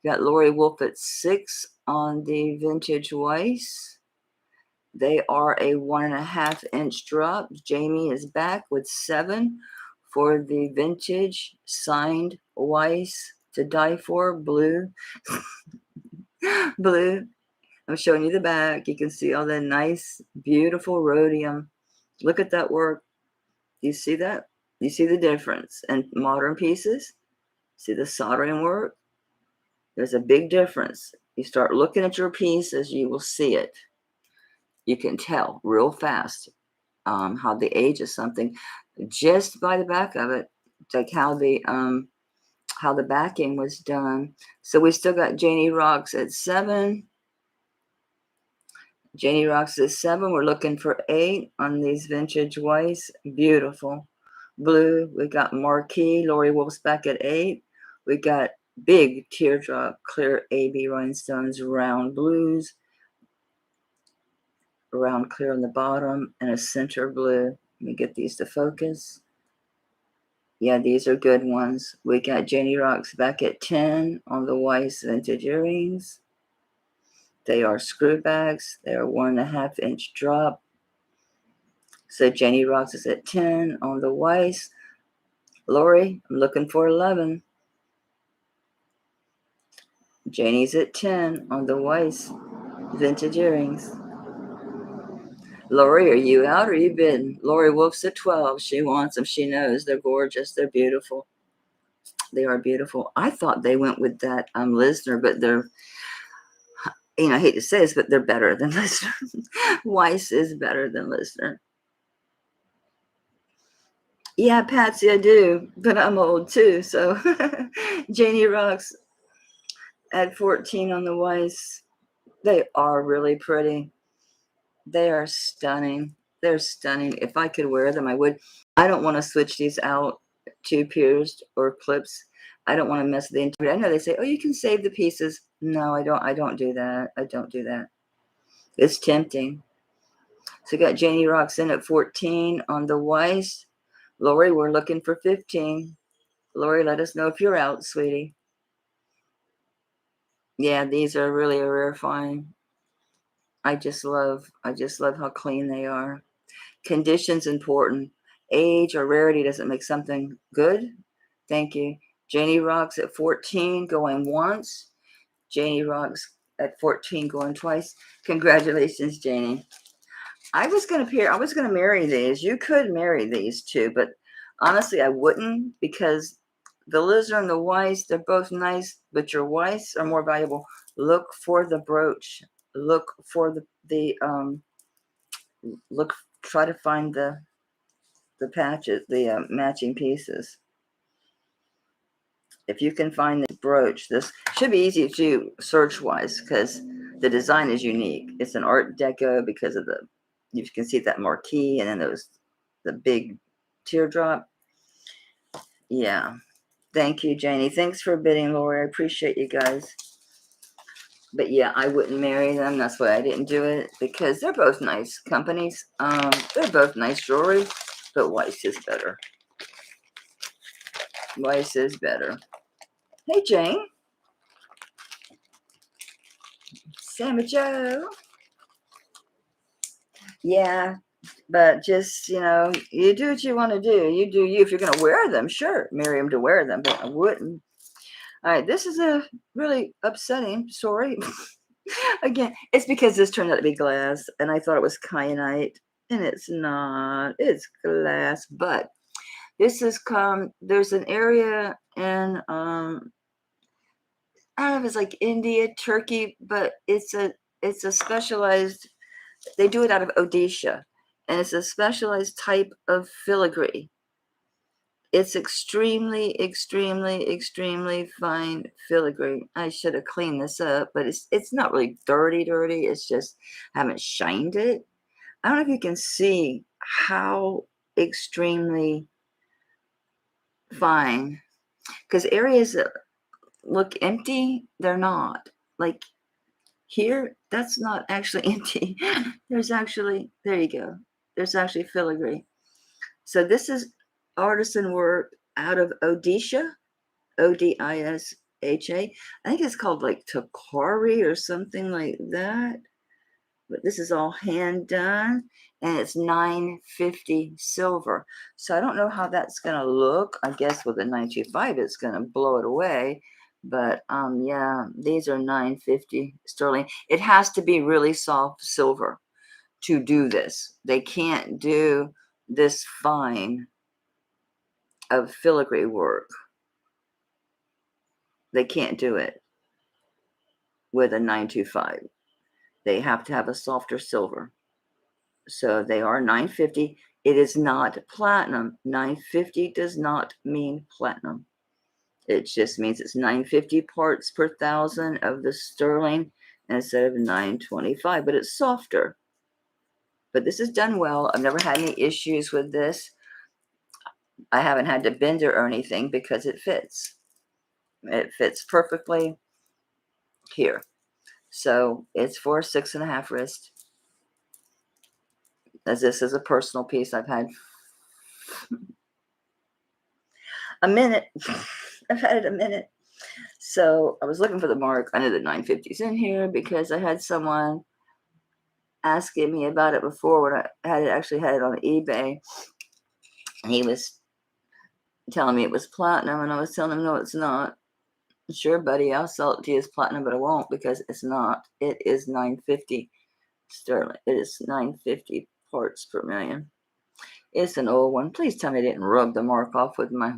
Speaker 1: Got Lori Wolf at 6 on the vintage Weiss. They are a 1.5-inch drop. Jamie is back with 7 for the vintage signed Weiss to die for blue. Blue. I'm showing you the back. You can see all the nice, beautiful rhodium. Look at that work. You see that? You see the difference. And modern pieces, see the soldering work? There's a big difference. You start looking at your pieces, you will see it. You can tell real fast how the age of something just by the back of it, like how the backing was done. So we still got Janie Rocks at 7. Janie Rocks is 7. We're looking for 8 on these vintage Weiss. Beautiful. Blue. We got Marquee. Lori Wolf's back at 8. We got big teardrop clear AB rhinestones, round blues, round clear on the bottom, and a center blue. Let me get these to focus. Yeah, these are good ones. We got Janie Rocks back at 10 on the Weiss vintage earrings. They are screw bags. They are 1.5-inch drop. So Janie Rocks is at 10 on the Weiss. Lori, I'm looking for 11. Janie's at 10 on the Weiss vintage earrings. Lori, are you out or are you bidding? Lori Wolf's at 12. She wants them. She knows they're gorgeous. They're beautiful. They are beautiful. I thought they went with that Lisner, but they're, I hate to say this, but they're better than Lisner. Weiss is better than Lisner. Yeah, Patsy, I do, but I'm old too. So Janie Rocks at 14 on the Weiss. They are really pretty. They are stunning. They're stunning. If I could wear them, I would. I don't want to switch these out to pierced or clips. I don't want to mess with the interior. I know they say, oh, you can save the pieces. No, I don't. I don't do that. I don't do that. It's tempting. So got Janie Rocks in at 14 on the Weiss. Lori, we're looking for 15. Lori, let us know if you're out, sweetie. Yeah, these are really a rare find. I just love how clean they are. Condition's important. Age or rarity doesn't make something good. Thank you. Janie rocks at 14, going once. Janie rocks at 14, going twice. Congratulations, Janie. I was gonna marry these. You could marry these too, but honestly, I wouldn't because the lizard and the Weiss, they're both nice, but your Weiss are more valuable. Look for the brooch. Look for the look. Try to find the patches, the matching pieces. If you can find the brooch, this should be easy to do search-wise because the design is unique. It's an Art Deco because of you can see that marquee and then the big teardrop. Yeah. Thank you, Janie. Thanks for bidding, Lori. I appreciate you guys. But yeah, I wouldn't marry them. That's why I didn't do it because they're both nice companies. They're both nice jewelry, but Weiss is better. Weiss is better. Hey, Jane. Sammy Joe. Yeah, but just, you do what you want to do. You do you. If you're going to wear them, sure, marry them to wear them, but I wouldn't. All right, this is a really upsetting story. Again, it's because this turned out to be glass, and I thought it was kyanite, and it's not. It's glass, but this is there's an area in, I don't know if it's like India, Turkey, but it's a specialized, they do it out of Odisha, and it's a specialized type of filigree. It's extremely, extremely, extremely fine filigree. I should have cleaned this up, but it's not really dirty. It's just I haven't shined it. I don't know if you can see how extremely fine, because areas that look empty, they're not. Like here, that's not actually empty. There's actually, there you go. There's actually filigree. So this is artisan work out of Odisha, Odisha. I think it's called like Takari or something like that. But this is all hand done, and it's $9.50 silver. So I don't know how that's gonna look. I guess with a 925, it's gonna blow it away. But yeah, these are $9.50 sterling. It has to be really soft silver to do this. They can't do this fine of filigree work. They can't do it with a 925. They have to have a softer silver. So they are $9.50. It is not platinum. $9.50 does not mean platinum. It just means it's 950 parts per thousand of the sterling instead of 925, but it's softer. But this is done well. I've never had any issues with this. I haven't had to bend it or anything because it fits. It fits perfectly here. So it's for a 6.5 wrist. As this is a personal piece, I've had a minute. I've had it a minute. So I was looking for the mark. I know the 950's in here because I had someone asking me about it before when I had it on eBay. And he was telling me it was platinum, and I was telling him, no, it's not. Sure, buddy, I'll sell it to you as platinum, but I won't because it's not. It is 950 sterling. It is 950 parts per million. It's an old one. Please tell me I didn't rub the mark off with my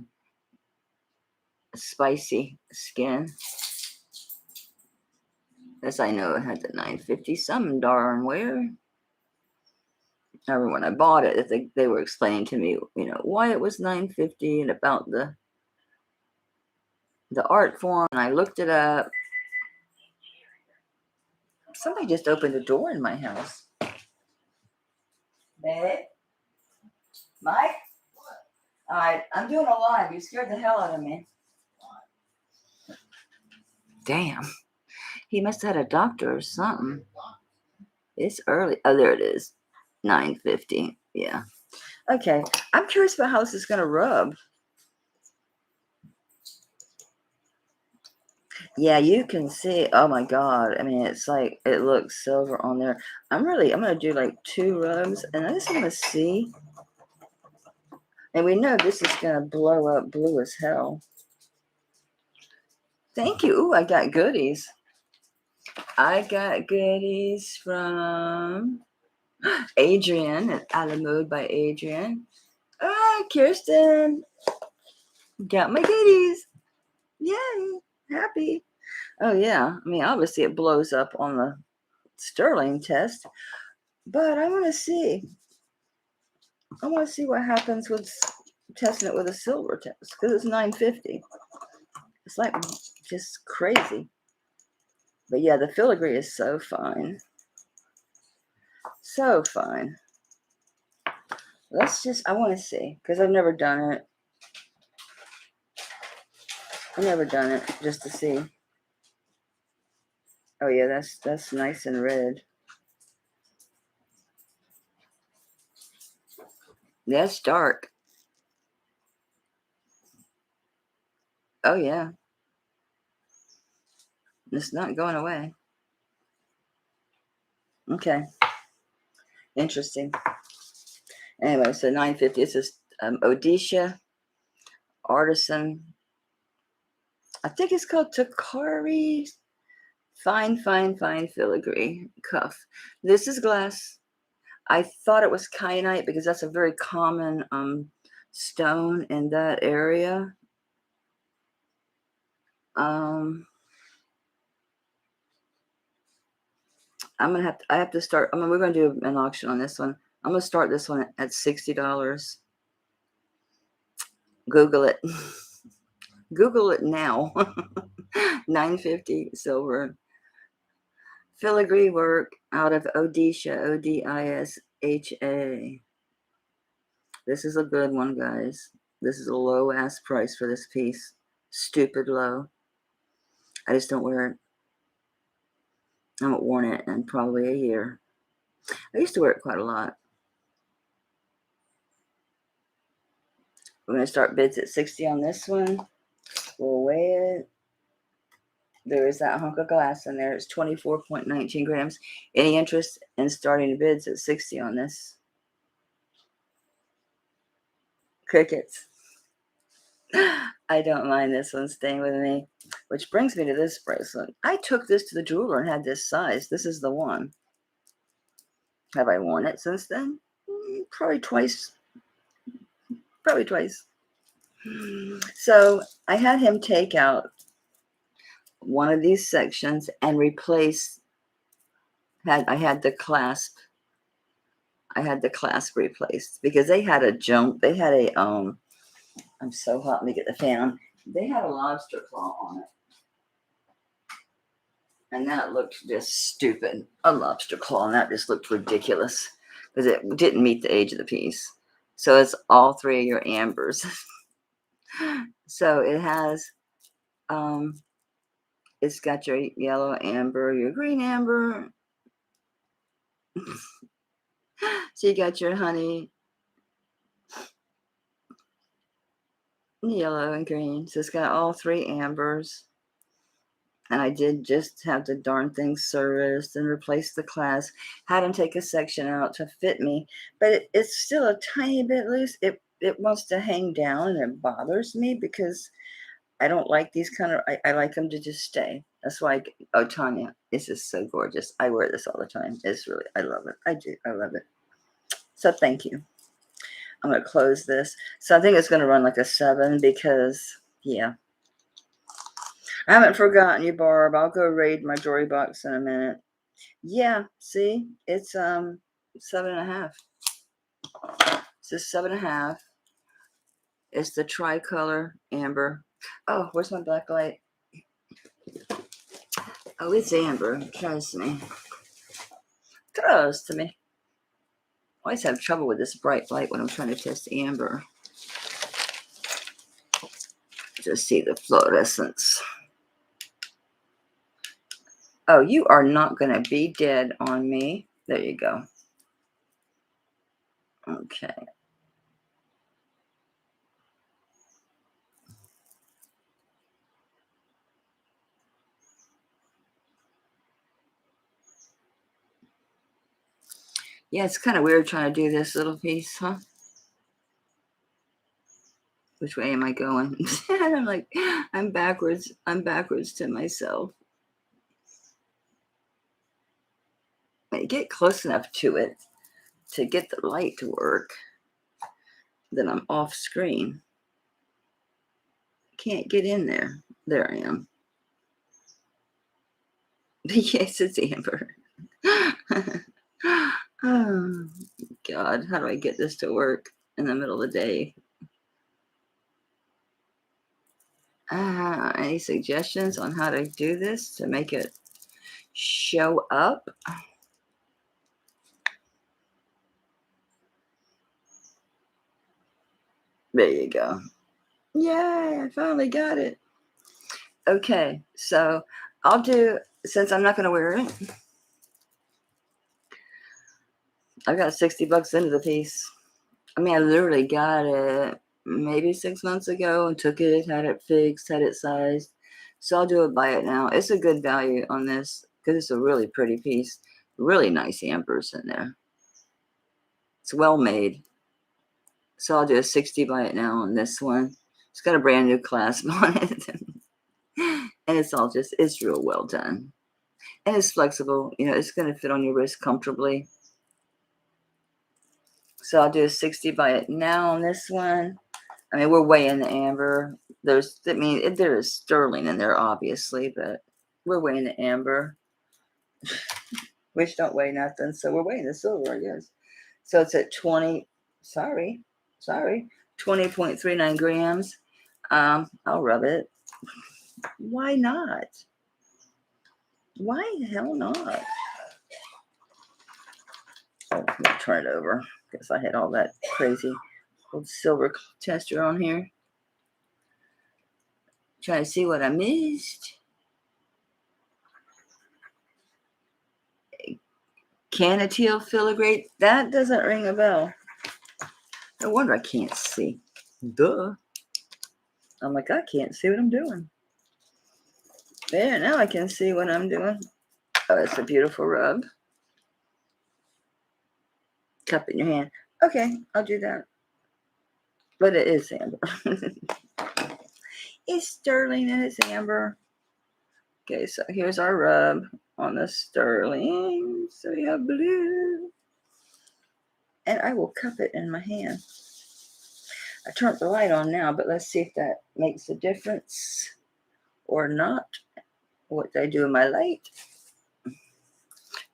Speaker 1: spicy skin. As I know, it had the 950 some darn where. I remember when I bought it, they were explaining to me, why it was 950 and about the art form. And I looked it up. Somebody just opened the door in my house. Babe? Mike? All right, I'm doing a live. You scared the hell out of me. Damn. He must have had a doctor or something. It's early. Oh, there it is. 950. Yeah. Okay. I'm curious about how this is going to rub. Yeah, you can see. Oh my God. I mean, it's like it looks silver on there. I'm gonna do like 2 rows, and I just want to see. And we know this is gonna blow up blue as hell. Thank you. Ooh, I got goodies. I got goodies from Adrian at A la Mode by Adrian. Ah, Kirsten, got my goodies. Yay, happy. Oh yeah, I mean, obviously it blows up on the sterling test, but I want to see. I want to see what happens with testing it with a silver test because it's 950. It's like just crazy. But yeah, the filigree is so fine. So fine. I want to see because I've never done it. I've never done it just to see. Oh yeah, that's nice and red. That's dark. Oh yeah, it's not going away. Okay, interesting. Anyway, so 950. It's just Odisha Artisan. I think it's called Takari fine filigree cuff. This is glass. I thought it was kyanite because that's a very common stone in that area. I have to start. I mean, we're gonna do an auction on this one. I'm gonna start this one at $60. Google it. Google it now. 950 silver. Filigree work out of Odisha, Odisha. This is a good one, guys. This is a low ass price for this piece. Stupid low. I just don't wear it. I haven't worn it in probably a year. I used to wear it quite a lot. We're going to start bids at 60 on this one. We'll weigh it. There is that hunk of glass in there. It's 24.19 grams. Any interest in starting bids at 60 on this? Crickets. I don't mind this one staying with me. Which brings me to this bracelet. I took this to the jeweler and had this size. This is the one. Have I worn it since then? Probably twice. Probably twice. So I had him take out one of these sections and replace. I had the clasp replaced because they had a jump. They had a I'm so hot. Let me get the fan on. They had a lobster claw on it, and that looked just stupid. A lobster claw, and that just looked ridiculous because it didn't meet the age of the piece. So it's all three of your ambers. So it has, it's got your yellow amber, your green amber. So you got your honey, yellow and green. So it's got all three ambers. And I did just have the darn thing serviced and replace the clasp. Had him take a section out to fit me, but it's still a tiny bit loose. It wants to hang down and it bothers me because I don't like these kind of, I like them to just stay. That's why, oh, Tanya, this is so gorgeous. I wear this all the time. It's really, I love it. I do. I love it. So thank you. I'm going to close this. So I think it's going to run like a 7 because, yeah. I haven't forgotten you, Barb. I'll go raid my jewelry box in a minute. Yeah, see? It's 7.5. It's just 7.5. It's the tricolor amber. Oh, where's my black light? Oh, it's amber. Trust me. Trust me. I always have trouble with this bright light when I'm trying to test amber. Just see the fluorescence. Oh, you are not going to be dead on me. There you go. Okay. Yeah, it's kind of weird trying to do this little piece, huh? Which way am I going? And I'm like, I'm backwards. I'm backwards to myself. I get close enough to it to get the light to work, then I'm off screen. Can't get in there. There I am. Yes, it's Amber. Oh, God, how do I get this to work in the middle of the day? Any suggestions on how to do this to make it show up? There you go. Yay, I finally got it. Okay, so I'll do, since I'm not going to wear it, I got $60 into the piece. I mean, I literally got it maybe 6 months ago and took it, had it fixed, had it sized. So I'll do it buy it now. It's a good value on this because it's a really pretty piece. Really nice ambers in there. It's well made. So I'll do a 60 buy it now on this one. It's got a brand new clasp on it. And it's all just, it's real well done. And it's flexible. You know, it's going to fit on your wrist comfortably. So I'll do a 60 buy it now on this one. I mean, we're way in the amber. There is sterling in there, obviously, but we're way in the amber, which don't weigh nothing. So we're way in the silver, I guess. So it's at 20.39 grams. I'll rub it. Why not? Why the hell not? Oh, I'm gonna turn it over because I had all that crazy old silver tester on here. Trying to see what I missed. Canateel filigree. That doesn't ring a bell. No wonder I can't see. Duh. I'm like, I can't see what I'm doing. There, now I can see what I'm doing. Oh, it's a beautiful rub. Cup in your hand. Okay, I'll do that. But it is amber. It's sterling and it's amber. Okay, so here's our rub on the sterling. So we have blue. And I will cup it in my hand. I turned the light on now, but let's see if that makes a difference or not. What did I do with my light?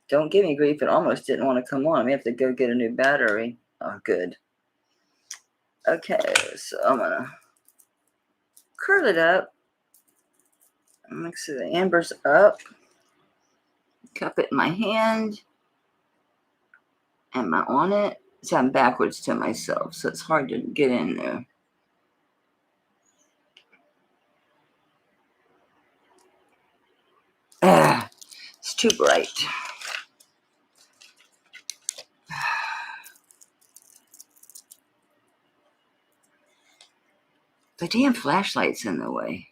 Speaker 1: Don't give me grief. It almost didn't want to come on. We have to go get a new battery. Oh, good. Okay, so I'm going to curl it up. Mix the ambers up. Cup it in my hand. Am I on it? See, I'm backwards to myself, so it's hard to get in there. It's too bright. The damn flashlight's in the way.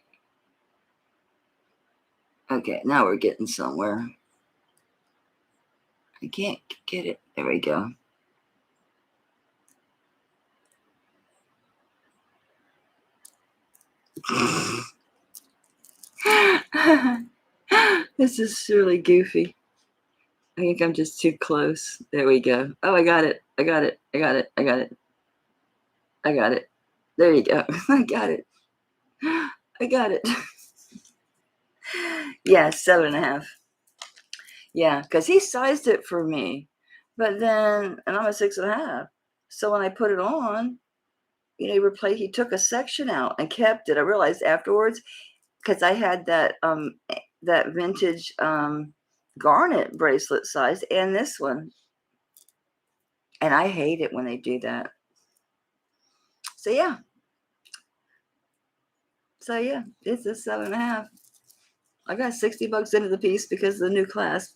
Speaker 1: Okay, now we're getting somewhere. I can't get it. There we go. This is really goofy. I think I'm just too close. There we go. Oh, I got it. I got it. I got it. I got it. I got it. There you go. I got it. I got it. Yeah, 7.5. Yeah, because he sized it for me. But then, and I'm a 6.5. So when I put it on, he took a section out and kept it. I realized afterwards, because I had that vintage garnet bracelet size and this one. And I hate it when they do that. So yeah. It's a 7.5. I got $60 into the piece because of the new clasp.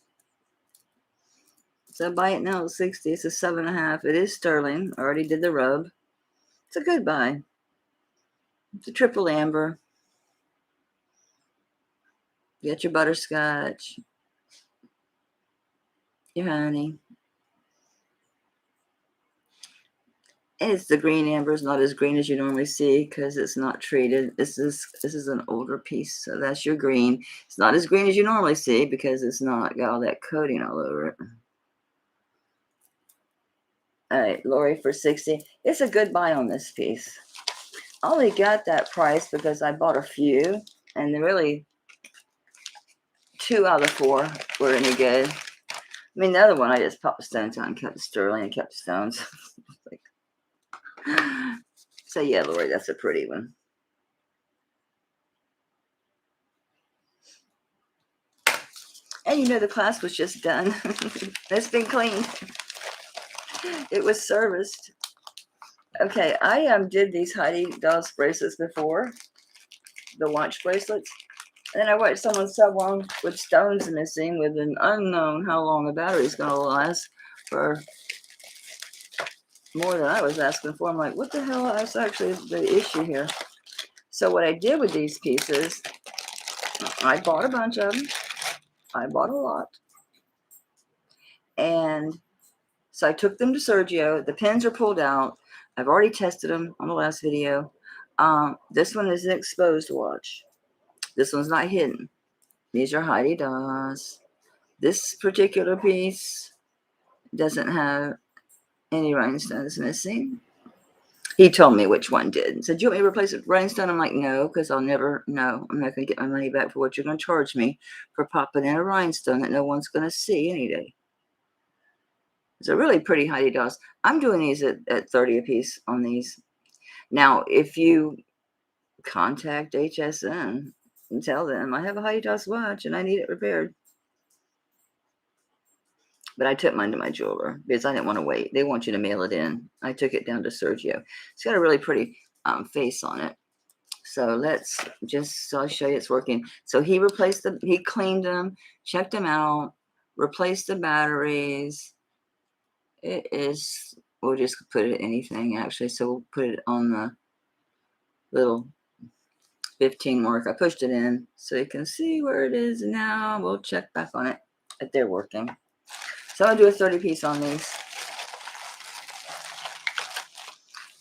Speaker 1: So buy it now at 60. It's a 7.5. It is sterling. I already did the rub. It's a good buy. It's a triple amber. You got your butterscotch, your honey. And it's the green amber. It's not as green as you normally see because it's not treated. This is an older piece, so that's your green. It's not as green as you normally see because it's not got all that coating all over it. All right, Lori for 60. It's a good buy on this piece. I only got that price because I bought a few, and really 2 out of 4 were any good. I mean, the other one I just popped the stones on and kept the sterling and kept the stones. So yeah, Lori, that's a pretty one. And you know the class was just done. It's been cleaned. It was serviced. Okay, I did these Heidi DAUS bracelets before, the watch bracelets. And then I watched someone sell one with stones missing with an unknown how long the battery's going to last for more than I was asking for. I'm like, what the hell is actually the issue here? So what I did with these pieces, I bought a bunch of them. I bought a lot. And so I took them to Sergio. The pins are pulled out. I've already tested them on the last video. This one is an exposed watch. This one's not hidden. These are Heidi DAUS. This particular piece doesn't have any rhinestones missing. He told me which one did. He said, do you want me to replace it with rhinestone? I'm like, no, because I'll never know. I'm not going to get my money back for what you're going to charge me for popping in a rhinestone that no one's going to see any day. It's a really pretty Heidi DAUS. I'm doing these at 30 a piece on these. Now, if you contact HSN and tell them I have a Heidi DAUS watch and I need it repaired. But I took mine to my jeweler because I didn't want to wait. They want you to mail it in. I took it down to Sergio. It's got a really pretty face on it. So so I'll show you it's working. So he cleaned them, checked them out, replaced the batteries. We'll just put it anything actually. So we'll put it on the little 15 mark. I pushed it in so you can see where it is now. We'll check back on it if they're working. So I'll do a 30 piece on these.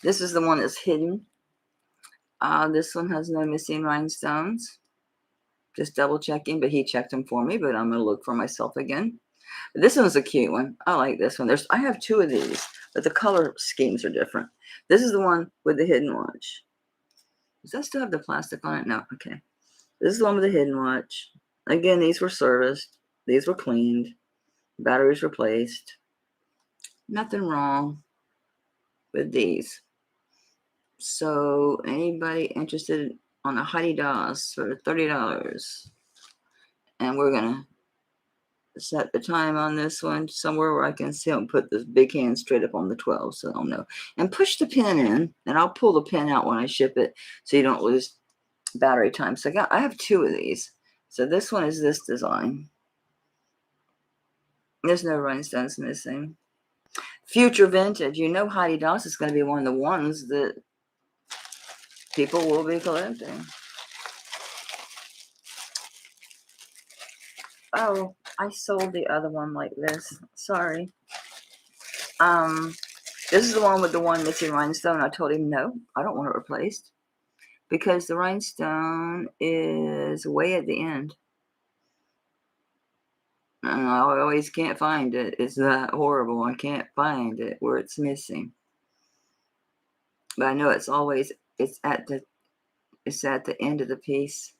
Speaker 1: This is the one that's hidden. This one has no missing rhinestones. Just double checking, but he checked them for me, but I'm going to look for myself again. This one's a cute one. I like this one. I have 2 of these, but the color schemes are different. This is the one with the hidden watch. Does that still have the plastic on it? No. Okay. This is the one with the hidden watch. Again, these were serviced. These were cleaned. Batteries replaced. Nothing wrong with these. So anybody interested on a Heidi DAUS for $30? And we're going to set the time on this one somewhere where I can see them put this big hand straight up on the 12 so I'll know. And push the pin in, and I'll pull the pin out when I ship it so you don't lose battery time. So I have 2 of these. So this one is this design. There's no rhinestones missing. Future vintage. You know Heidi DAUS is going to be one of the ones that people will be collecting. Oh, I sold the other one like this. Sorry. This is the one with the one missing rhinestone. I told him no, I don't want it replaced because the rhinestone is way at the end. And I always can't find it. It's that horrible. I can't find it where it's missing. But I know it's at the end of the piece.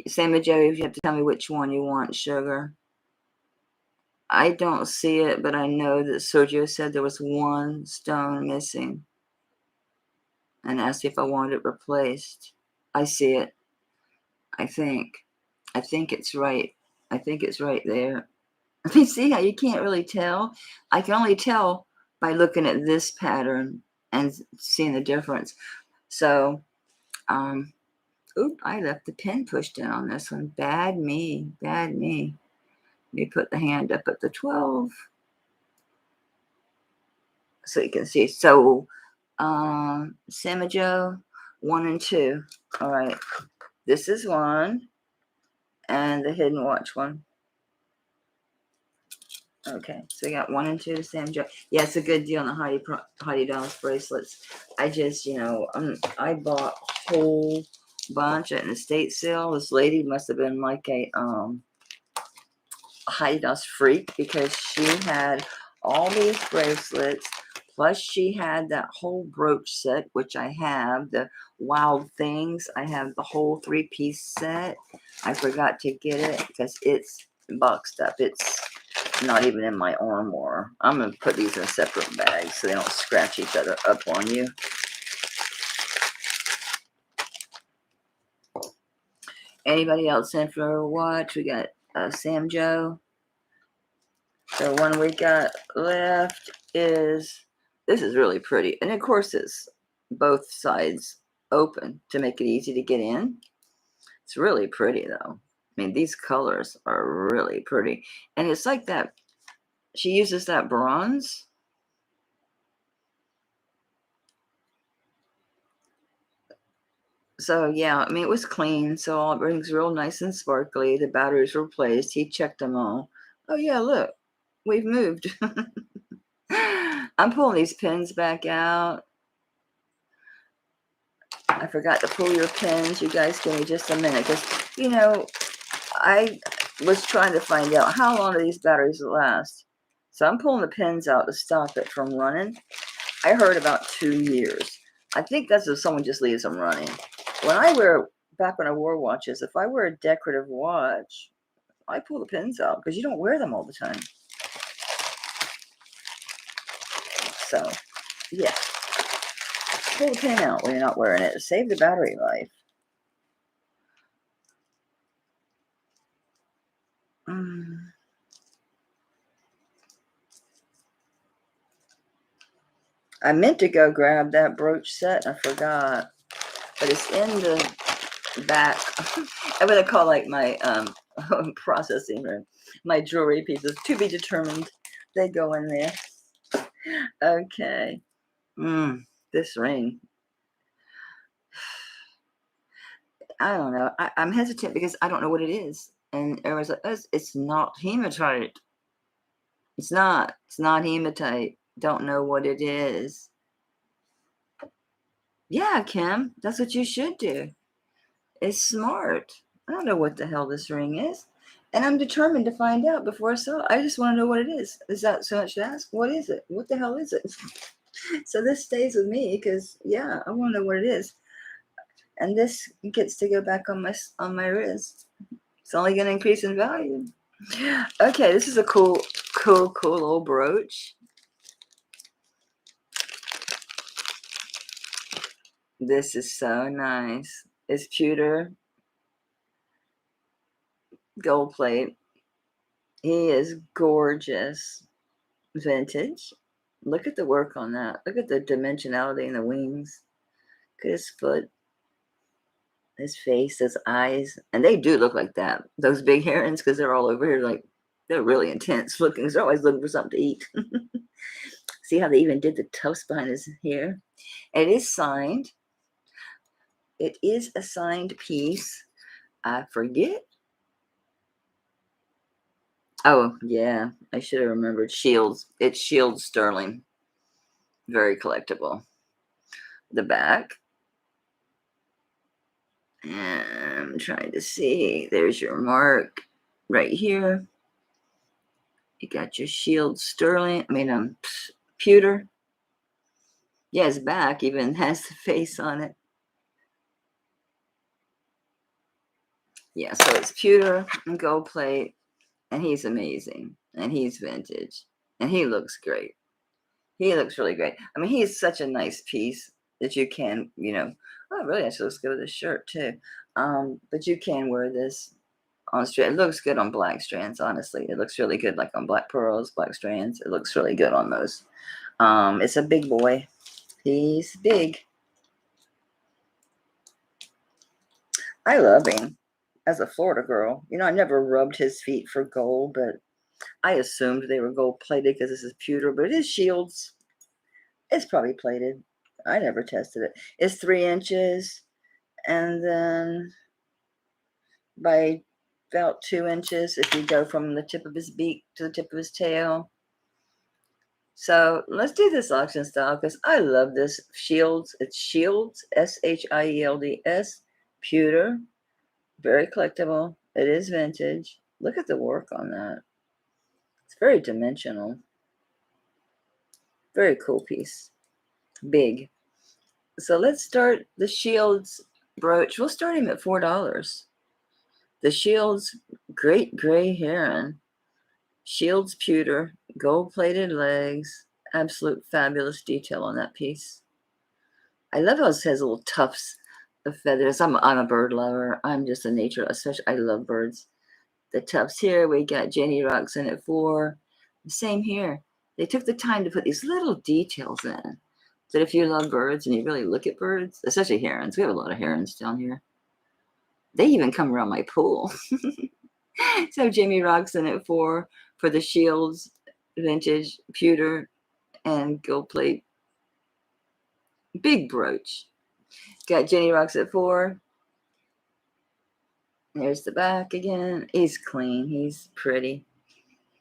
Speaker 1: Same as Joey, you have to tell me which one you want, sugar. I don't see it, but I know that Sergio said there was 1 stone missing and asked if I wanted it replaced. I see it. I think it's right. I think it's right there. I mean, see how you can't really tell? I can only tell by looking at this pattern and seeing the difference. So, I left the pin pushed in on this one. Bad me. Let me put the hand up at the 12 so you can see. So, Samajo 1 and 2. All right. This is 1 and the hidden watch one. Okay, so we got 1 and 2 to Sam Joe. Yeah, it's a good deal on the Heidi DAUS bracelets. I just, I bought a whole bunch at an estate sale. This lady must have been like a Heidi DAUS freak, because she had all these bracelets, plus she had that whole brooch set, which I have, the Wild Things. I have the whole 3-piece set. I forgot to get it because it's boxed up. It's not even in my armoire. I'm going to put these in separate bags so they don't scratch each other up on you. Anybody else in for a watch? We got Sam Joe. The one we got left is, this is really pretty. And of course it's both sides open to make it easy to get in. It's really pretty though. I mean, these colors are really pretty. And it's like that, she uses that bronze. So yeah, I mean, it was clean. So all everything's real nice and sparkly. The batteries were replaced. He checked them all. Oh yeah, look, we've moved. I'm pulling these pins back out. I forgot to pull your pins. You guys give me just a minute, because, I was trying to find out how long do these batteries last. So I'm pulling the pins out to stop it from running. I heard about 2 years. I think that's if someone just leaves them running. Back when I wore watches, if I wear a decorative watch, I pull the pins out because you don't wear them all the time. So, yeah. Pull the pin out when you're not wearing it. Save the battery life. I meant to go grab that brooch set. I forgot. But it's in the back. I'm going to call like my processing room. My jewelry pieces. To be determined. They go in there. Okay. This ring. I don't know. I'm hesitant because I don't know what it is. And everyone's like, it's not hematite. It's not. It's not hematite. Don't know what it is. Yeah, Kim, that's what you should do. It's smart. I don't know what the hell this ring is. And I'm determined to find out before I sell it. I just want to know what it is. Is that so much to ask? What is it? What the hell is it? So this stays with me because, yeah, I want to know what it is. And this gets to go back on my wrist. It's only going to increase in value. Okay, this is a cool little brooch. This is so nice. It's pewter, gold plate. He is gorgeous. Vintage. Look at the work on that. Look at the dimensionality in the wings. Look at his foot, his face, his eyes. And they do look like that. Those big herons, because they're all over here, like, they're really intense looking. They're always looking for something to eat. See how they even did the toast behind his hair? It is signed. It is a signed piece. I forget. Oh, yeah. I should have remembered. Shields. It's Shield Sterling. Very collectible. The back. And I'm trying to see. There's your mark right here. You got your Shield Sterling. Pewter. Yeah, his back even has the face on it. Yeah, so it's pewter and gold plate. And he's amazing. And he's vintage. And he looks great. He looks really great. I mean, he's such a nice piece that you can, oh, really actually looks good with this shirt too. But you can wear this on strand. It looks good on black strands, honestly. It looks really good like on black pearls, black strands. It looks really good on those. It's a big boy. He's big. I love him as a Florida girl. I never rubbed his feet for gold, but I assumed they were gold plated because this is pewter, but it is Shields. It's probably plated. I never tested it. It's 3 inches, and then by about 2 inches if you go from the tip of his beak to the tip of his tail. So let's do this auction style because I love this. Shields, it's Shields, Shields, pewter, very collectible. It is vintage. Look at the work on that. It's very dimensional. Very cool piece. Big. So let's start the Shields brooch. We'll start him at $4. The Shields Great Gray Heron. Shields pewter, gold-plated legs. Absolute fabulous detail on that piece. I love how it has little tufts of feathers. I'm a bird lover. I'm just a nature, especially I love birds. The tufts here, we got Jenny Rocks in at 4. Same here. They took the time to put these little details in. That if you love birds and you really look at birds, especially herons, we have a lot of herons down here. They even come around my pool. So Jamie Rocks in at 4 for the Shields vintage pewter and gold plate big brooch. Got Jenny Rocks at 4. There's the back again. He's clean. He's pretty.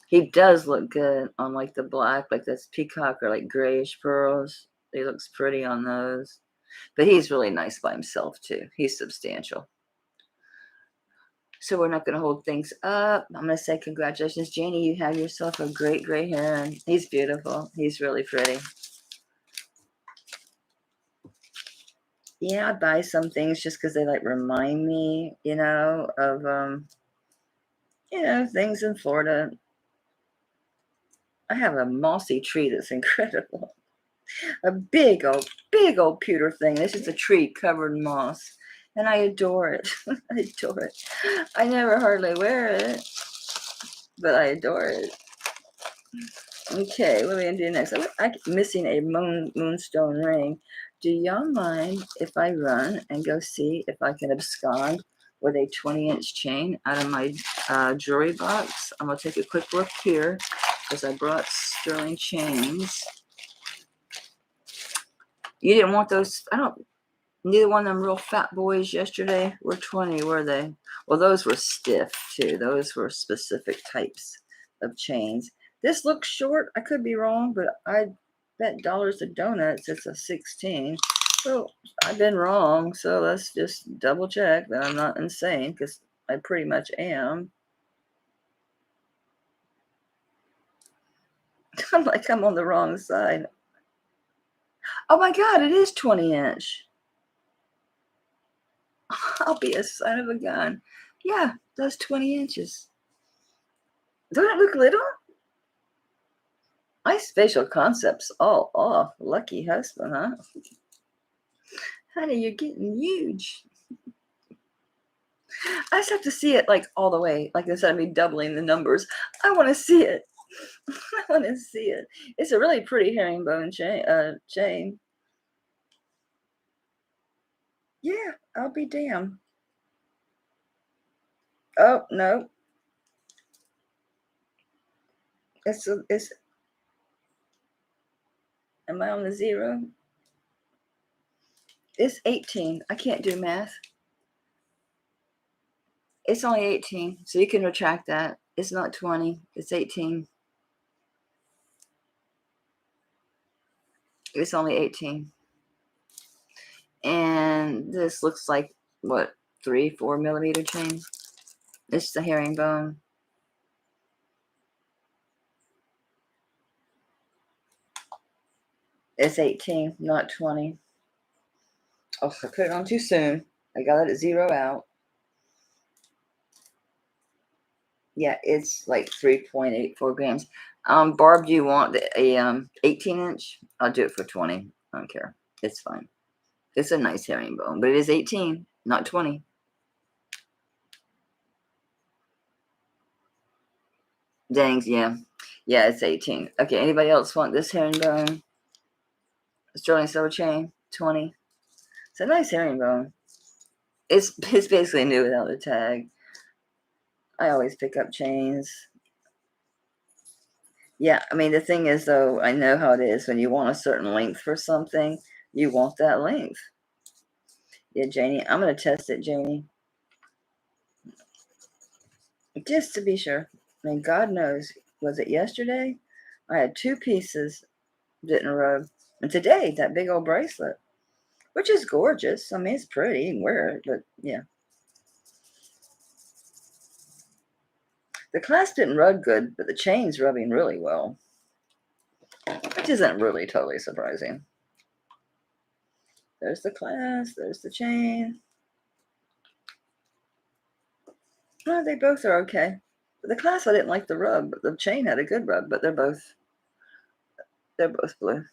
Speaker 1: He does look good on like the black, like this peacock or like grayish pearls. He looks pretty on those. But he's really nice by himself too. He's substantial. So we're not going to hold things up. I'm going to say congratulations, Janie. You have yourself a great gray heron. He's beautiful. He's really pretty. Yeah, I buy some things just because they like remind me, of things in Florida. I have a mossy tree that's incredible. A big old pewter thing. This is a tree covered in moss. And I adore it. I adore it. I never hardly wear it, but I adore it. Okay, what are we going to do next? I'm missing a moonstone ring. Do y'all mind if I run and go see if I can abscond with a 20-inch chain out of my jewelry box? I'm going to take a quick look here because I brought sterling chains. You didn't want those? Neither one of them real fat boys yesterday were 20, were they? Well, those were stiff too. Those were specific types of chains. This looks short. I could be wrong, but I bet dollars to donuts it's a 16. So I've been wrong. So let's just double check that I'm not insane because I pretty much am. I'm like I'm on the wrong side. Oh my God, it is 20-inch. I'll be a son of a gun. Yeah, that's 20 inches. Don't it look little? My spatial concept's all off. Lucky husband, huh? Honey, you're getting huge. I just have to see it like all the way. Like instead of me doubling the numbers, I want to see it. I want to see it. It's a really pretty herringbone chain. Yeah, I'll be damned. Oh no. It's. Am I on the zero? It's 18. I can't do math. It's only 18, so you can retract that. It's not 20. It's 18. It's only 18. And this looks like, what, 3-4 millimeter chain? It's the herringbone. It's 18, not 20. Oh, I put it on too soon. I gotta let it zero out. Yeah, it's like 3.84 grams. Barb, do you want a 18-inch? I'll do it for 20. I don't care. It's fine. It's a nice herringbone, but it is 18, not 20. Dangs, yeah. Yeah, it's 18. Okay, anybody else want this herringbone? Sterling silver chain, 20. It's a nice herringbone. It's basically new without the tag. I always pick up chains. Yeah, I mean, the thing is, though, I know how it is. When you want a certain length for something, you want that length. Yeah, Janie, I'm going to test it, Janie. just to be sure. I mean, God knows, was it yesterday? I had 2 pieces didn't rub. And today, that big old bracelet, which is gorgeous. I mean, it's pretty. You can wear it, but yeah. The clasp didn't rub good, but the chain's rubbing really well, which isn't really totally surprising. There's the clasp, there's the chain. Oh, they both are okay. The clasp I didn't like the rub, but the chain had a good rub, but they're both blue.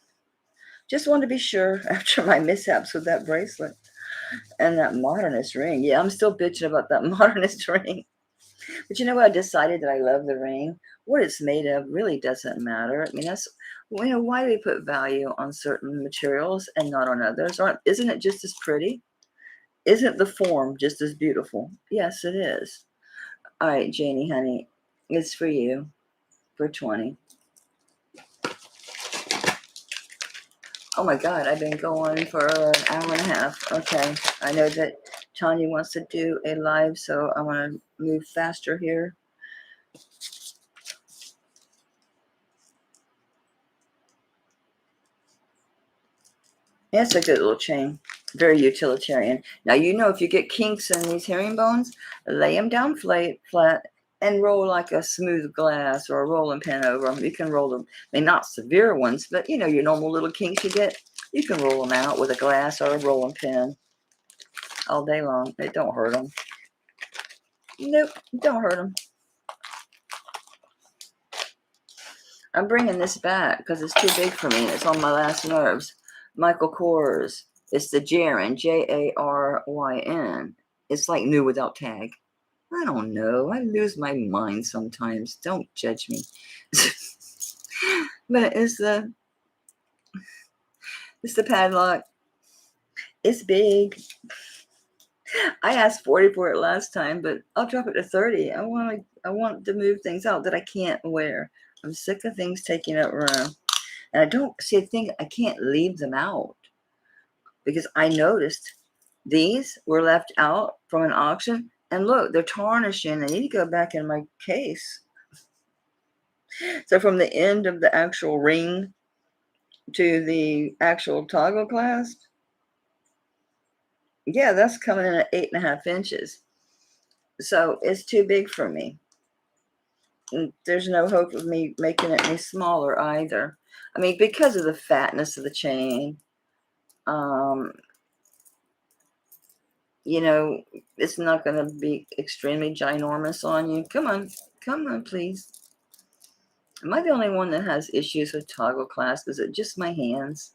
Speaker 1: Just wanted to be sure after my mishaps with that bracelet and that modernist ring. Yeah, I'm still bitching about that modernist ring. But you know what? I decided that I love the ring. What it's made of really doesn't matter. I mean, that's, why do we put value on certain materials and not on others? Isn't it just as pretty? Isn't the form just as beautiful? Yes, it is. All right, Janie, honey, it's for you for 20. Oh my God, I've been going for an hour and a half. Okay, I know that Tanya wants to do a live, so I want to move faster here. Yeah, it's a good little chain. Very utilitarian. Now, if you get kinks in these herringbones, lay them down flat and roll like a smooth glass or a rolling pin over them. You can roll them. I mean, not severe ones, but your normal little kinks you get, you can roll them out with a glass or a rolling pin all day long. It don't hurt them. Nope, don't hurt them. I'm bringing this back because it's too big for me. It's on my last nerves. Michael Kors. It's the Jaryn, Jaryn. It's like new without tag. I don't know. I lose my mind sometimes. Don't judge me. But it's the padlock. It's big. I asked 40 for it last time, but I'll drop it to 30. I want to move things out that I can't wear. I'm sick of things taking up room. And I don't see a thing, I can't leave them out. Because I noticed these were left out from an auction. And look, they're tarnishing. I need to go back in my case. So from the end of the actual ring to the actual toggle clasp, yeah, that's coming in at 8.5 inches. So it's too big for me. And there's no hope of me making it any smaller either. I mean, because of the fatness of the chain, it's not going to be extremely ginormous on you. Come on, please. Am I the only one that has issues with toggle clasp? Is it just my hands?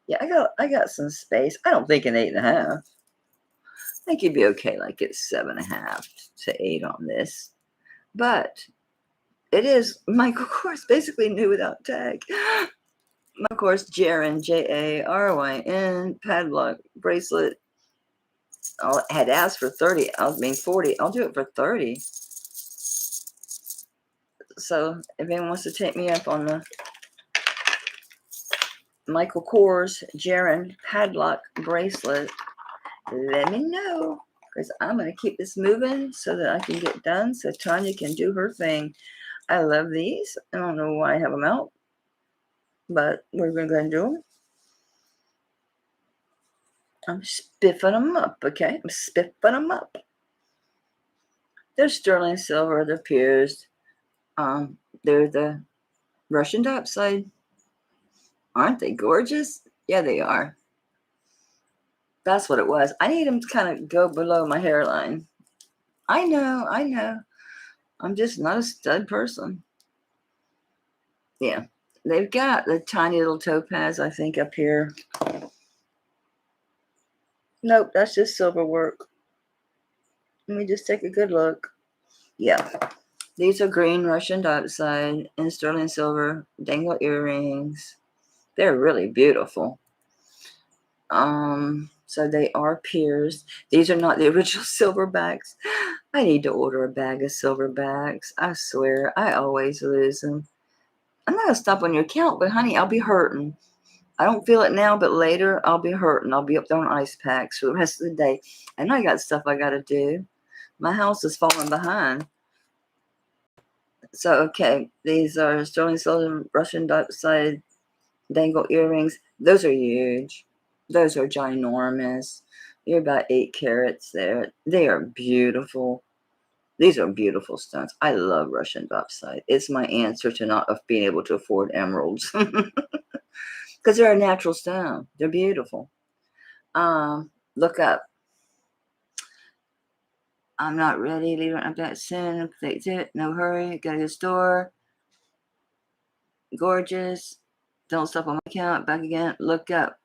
Speaker 1: Yeah, I got some space. I don't think an 8.5. I think you'd be okay, like it's 7.5 to 8 on this. But it is Michael Kors, basically new without tag. Michael Kors, Jaryn, Jaryn, padlock, bracelet. I had asked for 30. 40. I'll do it for 30. So if anyone wants to take me up on the Michael Kors Jaryn padlock bracelet, let me know, because I'm going to keep this moving so that I can get done so Tanya can do her thing. I love these. I don't know why I have them out, but we're going to go and do them. I'm spiffing them up, okay? I'm spiffing them up. They're sterling silver. They're pierced. They're the Russian diopside. Aren't they gorgeous? Yeah, they are. That's what it was. I need them to kind of go below my hairline. I know. I'm just not a stud person. Yeah. They've got the tiny little topaz, I think, up here. Nope, that's just silver work. Let me just take a good look. Yeah. These are green Russian diopside and sterling silver dangle earrings. They're really beautiful. So they are pierced. These are not the original silverbacks. I need to order a bag of silverbacks. I swear, I always lose them. I'm not going to stop on your account, but honey, I'll be hurting. I don't feel it now, but later I'll be hurting. I'll be up there on ice packs for the rest of the day. And I got stuff I got to do. My house is falling behind. So, okay, these are sterling silver Russian dioxide dangle earrings. Those are huge. Those are ginormous. You're about 8 carats there. They are beautiful. These are beautiful stones. I love Russian dioxide. It's my answer to not of being able to afford emeralds because they're a natural stone. They're beautiful. Look up. I'm not ready. Leave it up that soon. That's it. No hurry. Go to the store. Gorgeous. Don't stop on my account. Back again. Look up.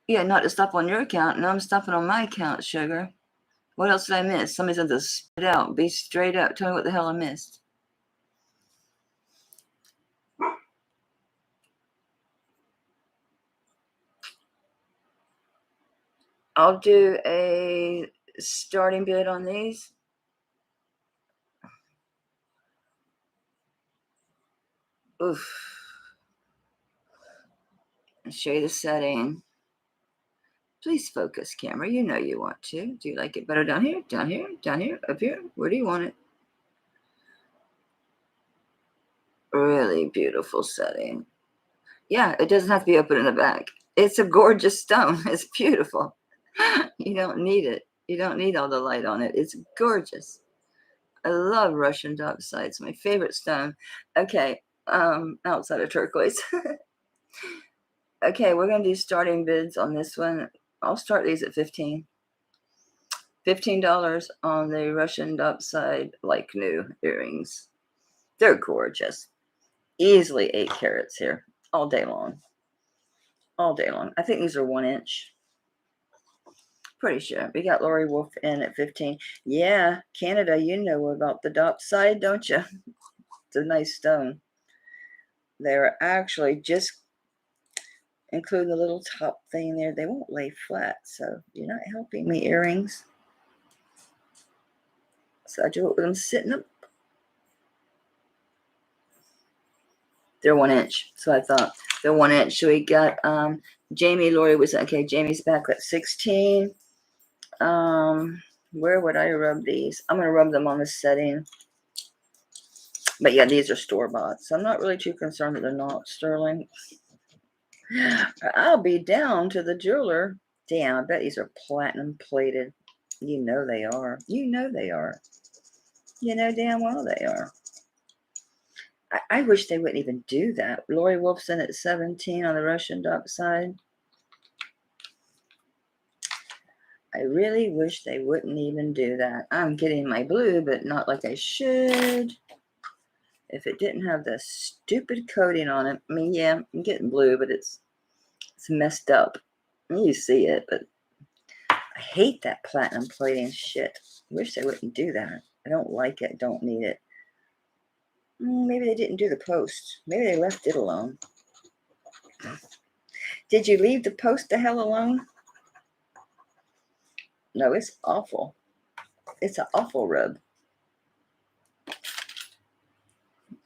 Speaker 1: Yeah, not to stop on your account. No, I'm stopping on my account, sugar. What else did I miss? Somebody said to spit out. Be straight up. Tell me what the hell I missed. I'll do a starting bid on these. Oof. I'll show you the setting. Please focus, camera. You know you want to. Do you like it better down here? Down here? Down here? Up here? Where do you want it? Really beautiful setting. Yeah, it doesn't have to be open in the back. It's a gorgeous stone. It's beautiful. You don't need it. You don't need all the light on it. It's gorgeous. I love Russian dioxide. It's my favorite stone. Okay, outside of turquoise. Okay, we're gonna do starting bids on this one. I'll start these at 15. $15 on the Russian dioxide like new earrings. They're gorgeous. Easily 8 carats here all day long. All day long. I think these are 1 inch. Pretty sure. We got Lori Wolf in at 15. Yeah, Canada, you know about the dioxide, don't you? It's a nice stone. They're actually just including the little top thing there. They won't lay flat, so you're not helping me, earrings. So I do it with them sitting up. They're 1 inch. So I thought they're 1 inch. So we got Jamie. Lori was okay. Jamie's back at 16. Where would I rub these? I'm gonna rub them on the setting. But yeah, these are store-bought, so I'm not really too concerned that they're not sterling. I'll be down to the jeweler. Damn, I bet these are platinum plated. You know they are. You know they are. You know damn well they are. I wish they wouldn't even do that. Lori Wolfson at 17 on the Russian dioxide. I really wish they wouldn't even do that. I'm getting my blue, but not like I should. If it didn't have the stupid coating on it, I mean, yeah, I'm getting blue, but it's messed up. You see it, but I hate that platinum plating shit. I wish they wouldn't do that. I don't like it. Don't need it. Maybe they didn't do the post. Maybe they left it alone. Did you leave the post the hell alone? No, it's awful. It's an awful rub.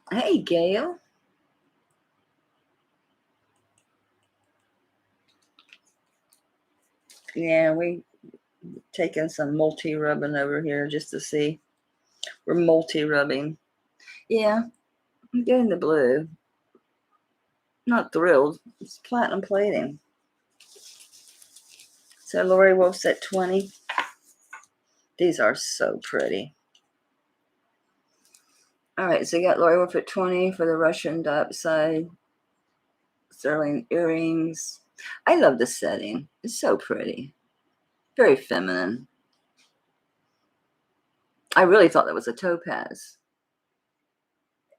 Speaker 1: Hey, Gail. Yeah, we taking some multi-rubbing over here just to see. We're multi-rubbing. Yeah, I'm getting the blue. Not thrilled. It's platinum plating. So Lori Wolf's at 20. These are so pretty. All right, so you got Lori Wolf at 20 for the Russian dioxide sterling earrings. I love the setting. It's so pretty. Very feminine. I really thought that was a topaz.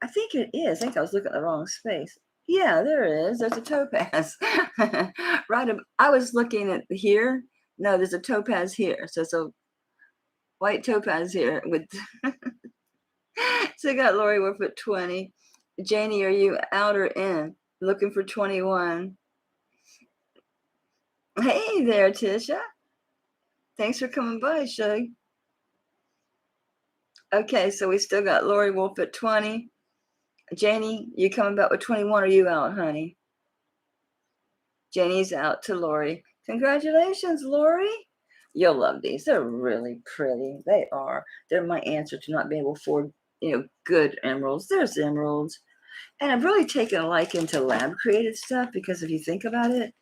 Speaker 1: I think it is. I think I was looking at the wrong space. Yeah, there it is. There's a topaz. Right. I was looking at here. No, there's a topaz here. So it's a white topaz here with. So I got Lori Wolf at 20. Janie, are you out or in? Looking for 21. Hey there, Tisha. Thanks for coming by, Shug. Okay, so we still got Lori Wolf at 20. Janie, you coming back with 21? Or are you out, honey? Janie's out to Lori. Congratulations, Lori. You'll love these. They're really pretty. They are. They're my answer to not being able to afford, good emeralds. There's emeralds. And I've really taken a liking to lab created stuff because if you think about it,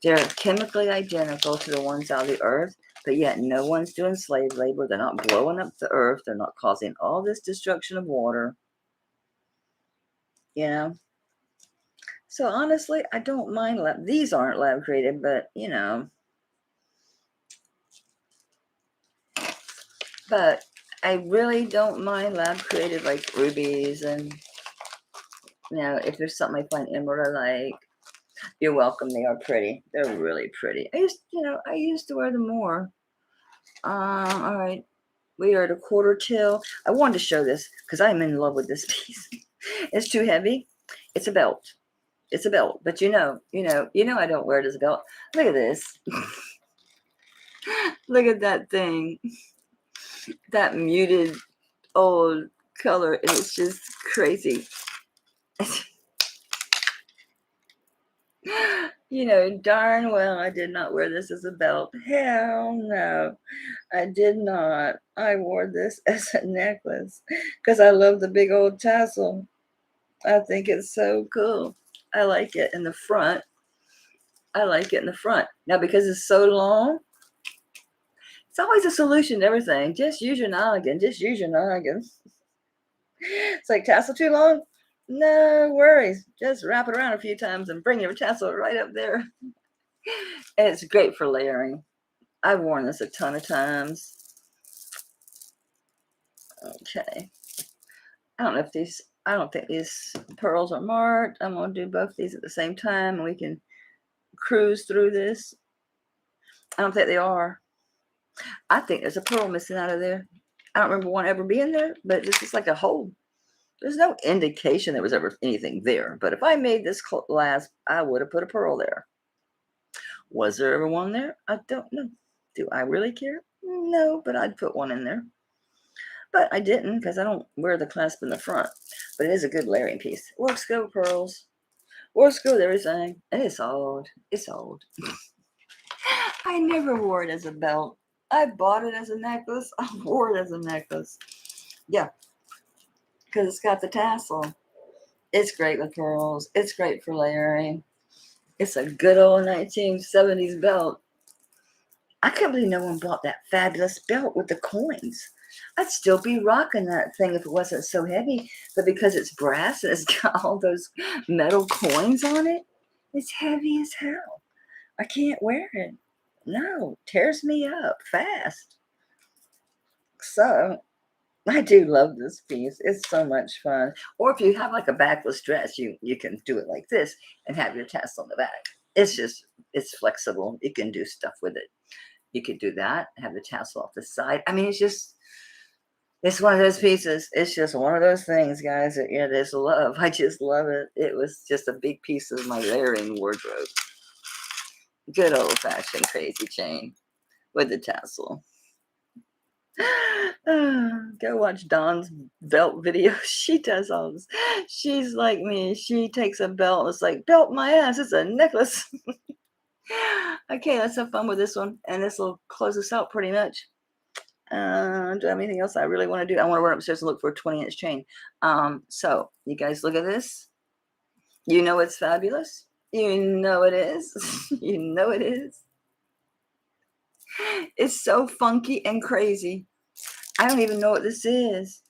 Speaker 1: they're chemically identical to the ones out of the earth, but yet no one's doing slave labor. They're not blowing up the earth. They're not causing all this destruction of water, you know? So honestly, I don't mind lab. These aren't lab created, but but I really don't mind lab created like rubies and if there's something I find emerald I like, you're welcome. They are pretty. They're really pretty. I used to wear them more. All right. We are at a quarter till. I wanted to show this because I'm in love with this piece. It's too heavy. It's a belt. It's a belt, but I don't wear it as a belt. Look at this. Look at that thing. That muted old color. And it's just crazy. Darn well I did not wear this as a belt. Hell no. I did not. I wore this as a necklace because I love the big old tassel. I think it's so cool. I like it in the front. I like it in the front. Now, because it's so long, it's always a solution to everything. Just use your noggin. Just use your noggin. It's like tassel too long? No worries. Just wrap it around a few times and bring your tassel right up there. And it's great for layering. I've worn this a ton of times. Okay. I don't think these pearls are marked. I'm going to do both these at the same time and we can cruise through this. I don't think they are. I think there's a pearl missing out of there. I don't remember one ever being there, but this is like a hole. There's no indication there was ever anything there. But if I made this last, I would have put a pearl there. Was there ever one there? I don't know. Do I really care? No, but I'd put one in there. But I didn't because I don't wear the clasp in the front. But it is a good layering piece. Works good with pearls. Works good with everything. And it's old. It's old. I never wore it as a belt. I bought it as a necklace. I wore it as a necklace. Yeah, because it's got the tassel. It's great with pearls. It's great for layering. It's a good old 1970s belt. I can't believe no one bought that fabulous belt with the coins. I'd still be rocking that thing if it wasn't so heavy. But because it's brass and it's got all those metal coins on it, it's heavy as hell. I can't wear it. No, tears me up fast. So I do love this piece. It's so much fun. Or if you have like a backless dress, you can do it like this and have your tassel on the back. It's flexible. You can do stuff with it. You could do that, have the tassel off the side. I mean, it's one of those pieces. It's just one of those things, guys, that just love. I just love it. It was just a big piece of my layering wardrobe. Good old fashioned crazy chain with the tassel. Go watch Dawn's belt video. She does all this. She's like me. She takes a belt. It's like, belt my ass. It's a necklace. Okay, let's have fun with this one. And this will close us out pretty much. Do I have anything else I really want to do? I want to run upstairs and look for a 20-inch chain. So you guys look at this. You know it's fabulous. You know it is. You know it is. It's so funky and crazy. I don't even know what this is.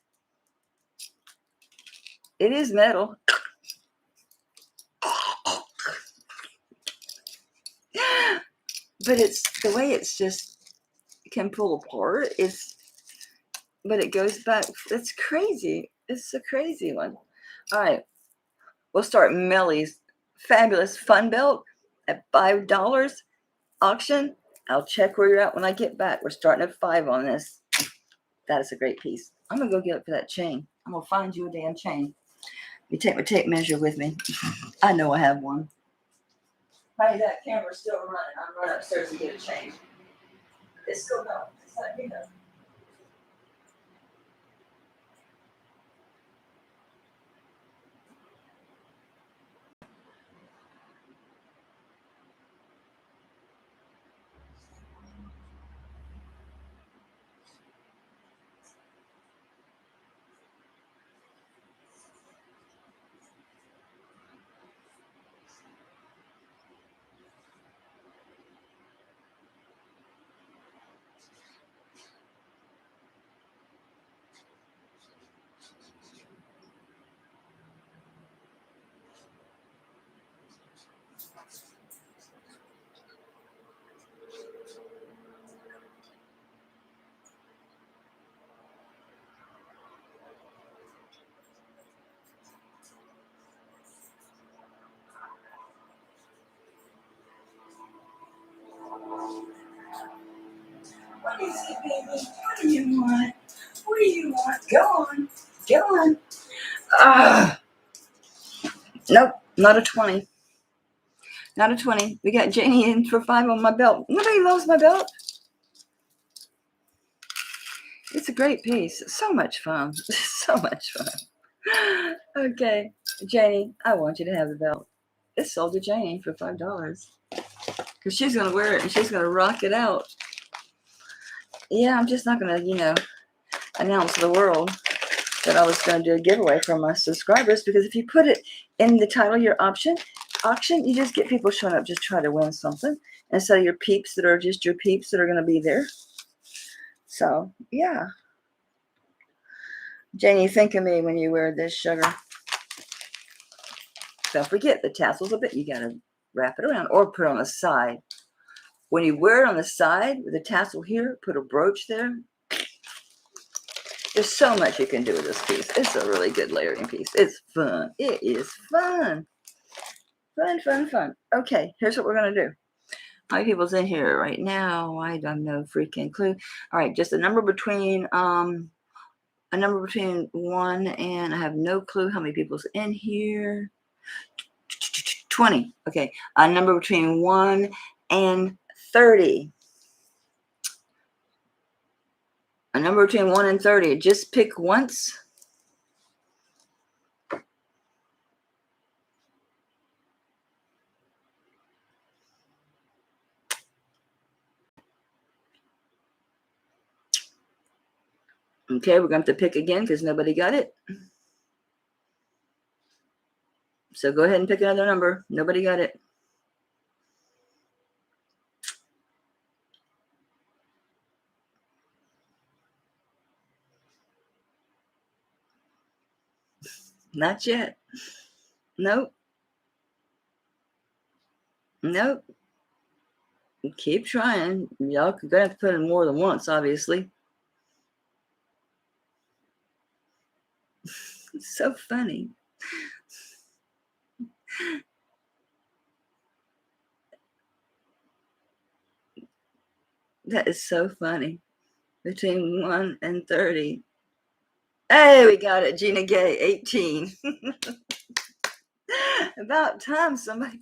Speaker 1: It is metal. But it's the way it's just can pull apart but it goes back. It's crazy. It's a crazy one. All right. We'll start Melly's fabulous fun belt at $5 auction. I'll check where you're at when I get back. We're starting at $5 on this. That is a great piece. I'm going to go get it for that chain. I'm going to find you a damn chain. You take my tape measure with me. I know I have one. Honey, that camera's still running. I'm running upstairs to get a chain. It's still going. It's not big enough. is it, baby? What do you want? What do you want? Go on. Go on. Ah. Nope, not a 20. Not a 20. We got Janie in for 5 on my belt. Nobody loves my belt. It's a great piece. So much fun. So much fun. Okay, Janie, I want you to have the belt. It's sold to Janie for $5 because she's going to wear it and she's going to rock it out. Yeah, I'm just not going to, announce to the world that I was going to do a giveaway for my subscribers, because if you put it in the title of your auction, you just get people showing up just try to win something. And so your peeps that are just your peeps that are going to be there. So, yeah. Janie, think of me when you wear this, sugar. Don't forget the tassels a bit. You got to wrap it around or put it on the side. When you wear it on the side with the tassel here, put a brooch there. There's so much you can do with this piece. It's a really good layering piece. It's fun. It is fun. Fun, fun, fun. Okay, here's what we're going to do. How many people's in here right now? I don't know freaking clue. All right, just a number between 1 and I have no clue how many people's in here. 20. Okay, a number between 1 and 30. A number between 1 and 30. Just pick once. Okay, we're going to have to pick again because nobody got it. So go ahead and pick another number. Nobody got it. Not yet. Nope. Nope. Keep trying. Y'all are going to have to put in more than once, obviously. It's so funny. That is so funny. Between 1 and 30. Hey, we got it. Gina Gay, 18. About time somebody.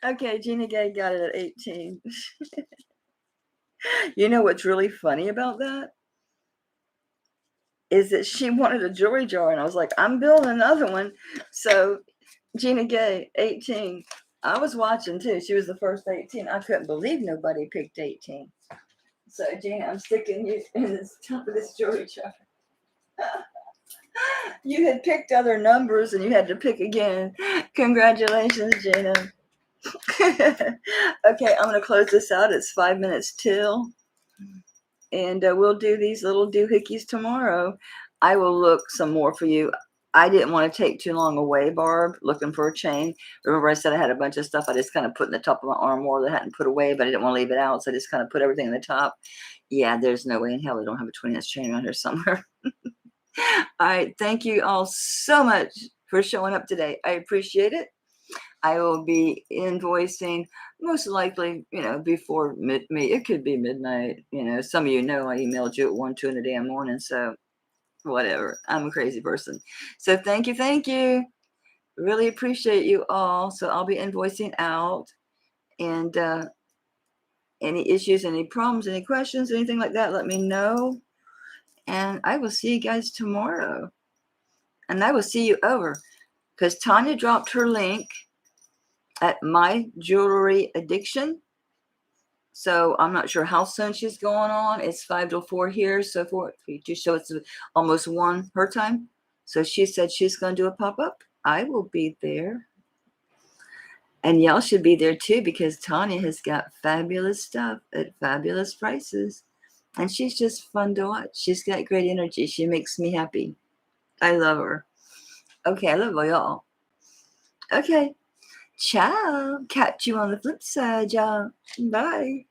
Speaker 1: Okay, Gina Gay got it at 18. You know what's really funny about that? Is that she wanted a jewelry jar, and I was like, I'm building another one. So Gina Gay, 18. I was watching too. She was the first 18. I couldn't believe nobody picked 18. So Gina, I'm sticking you in the top of this jewelry jar. You had picked other numbers and you had to pick again. Congratulations, Gina. Okay, I'm going to close this out. It's 5 minutes till. And we'll do these little doohickeys tomorrow. I will look some more for you. I didn't want to take too long away, Barb, looking for a chain. Remember I said I had a bunch of stuff I just kind of put in the top of my armoire that I hadn't put away, but I didn't want to leave it out, so I just kind of put everything in the top. Yeah, there's no way in hell I don't have a 20-ounce chain around here somewhere. All right, thank you all so much for showing up today. I appreciate it. I will be invoicing most likely, before it could be midnight. Some of I emailed you at 1, 2 in the damn morning. So whatever. I'm a crazy person. So thank you. Thank you. Really appreciate you all. So I'll be invoicing out, and any issues, any problems, any questions, anything like that, let me know. And I will see you guys tomorrow. And I will see you over, because Tanya dropped her link at My Jewelry Addiction. So I'm not sure how soon she's going on. It's 5 till 4 here. So 4, 3, 2, so it's almost 1 her time. So she said she's going to do a pop-up. I will be there. And y'all should be there too, because Tanya has got fabulous stuff at fabulous prices. And she's just fun to watch. She's got great energy. She makes me happy. I love her. Okay, I love y'all. Okay. Ciao. Catch you on the flip side, y'all. Bye.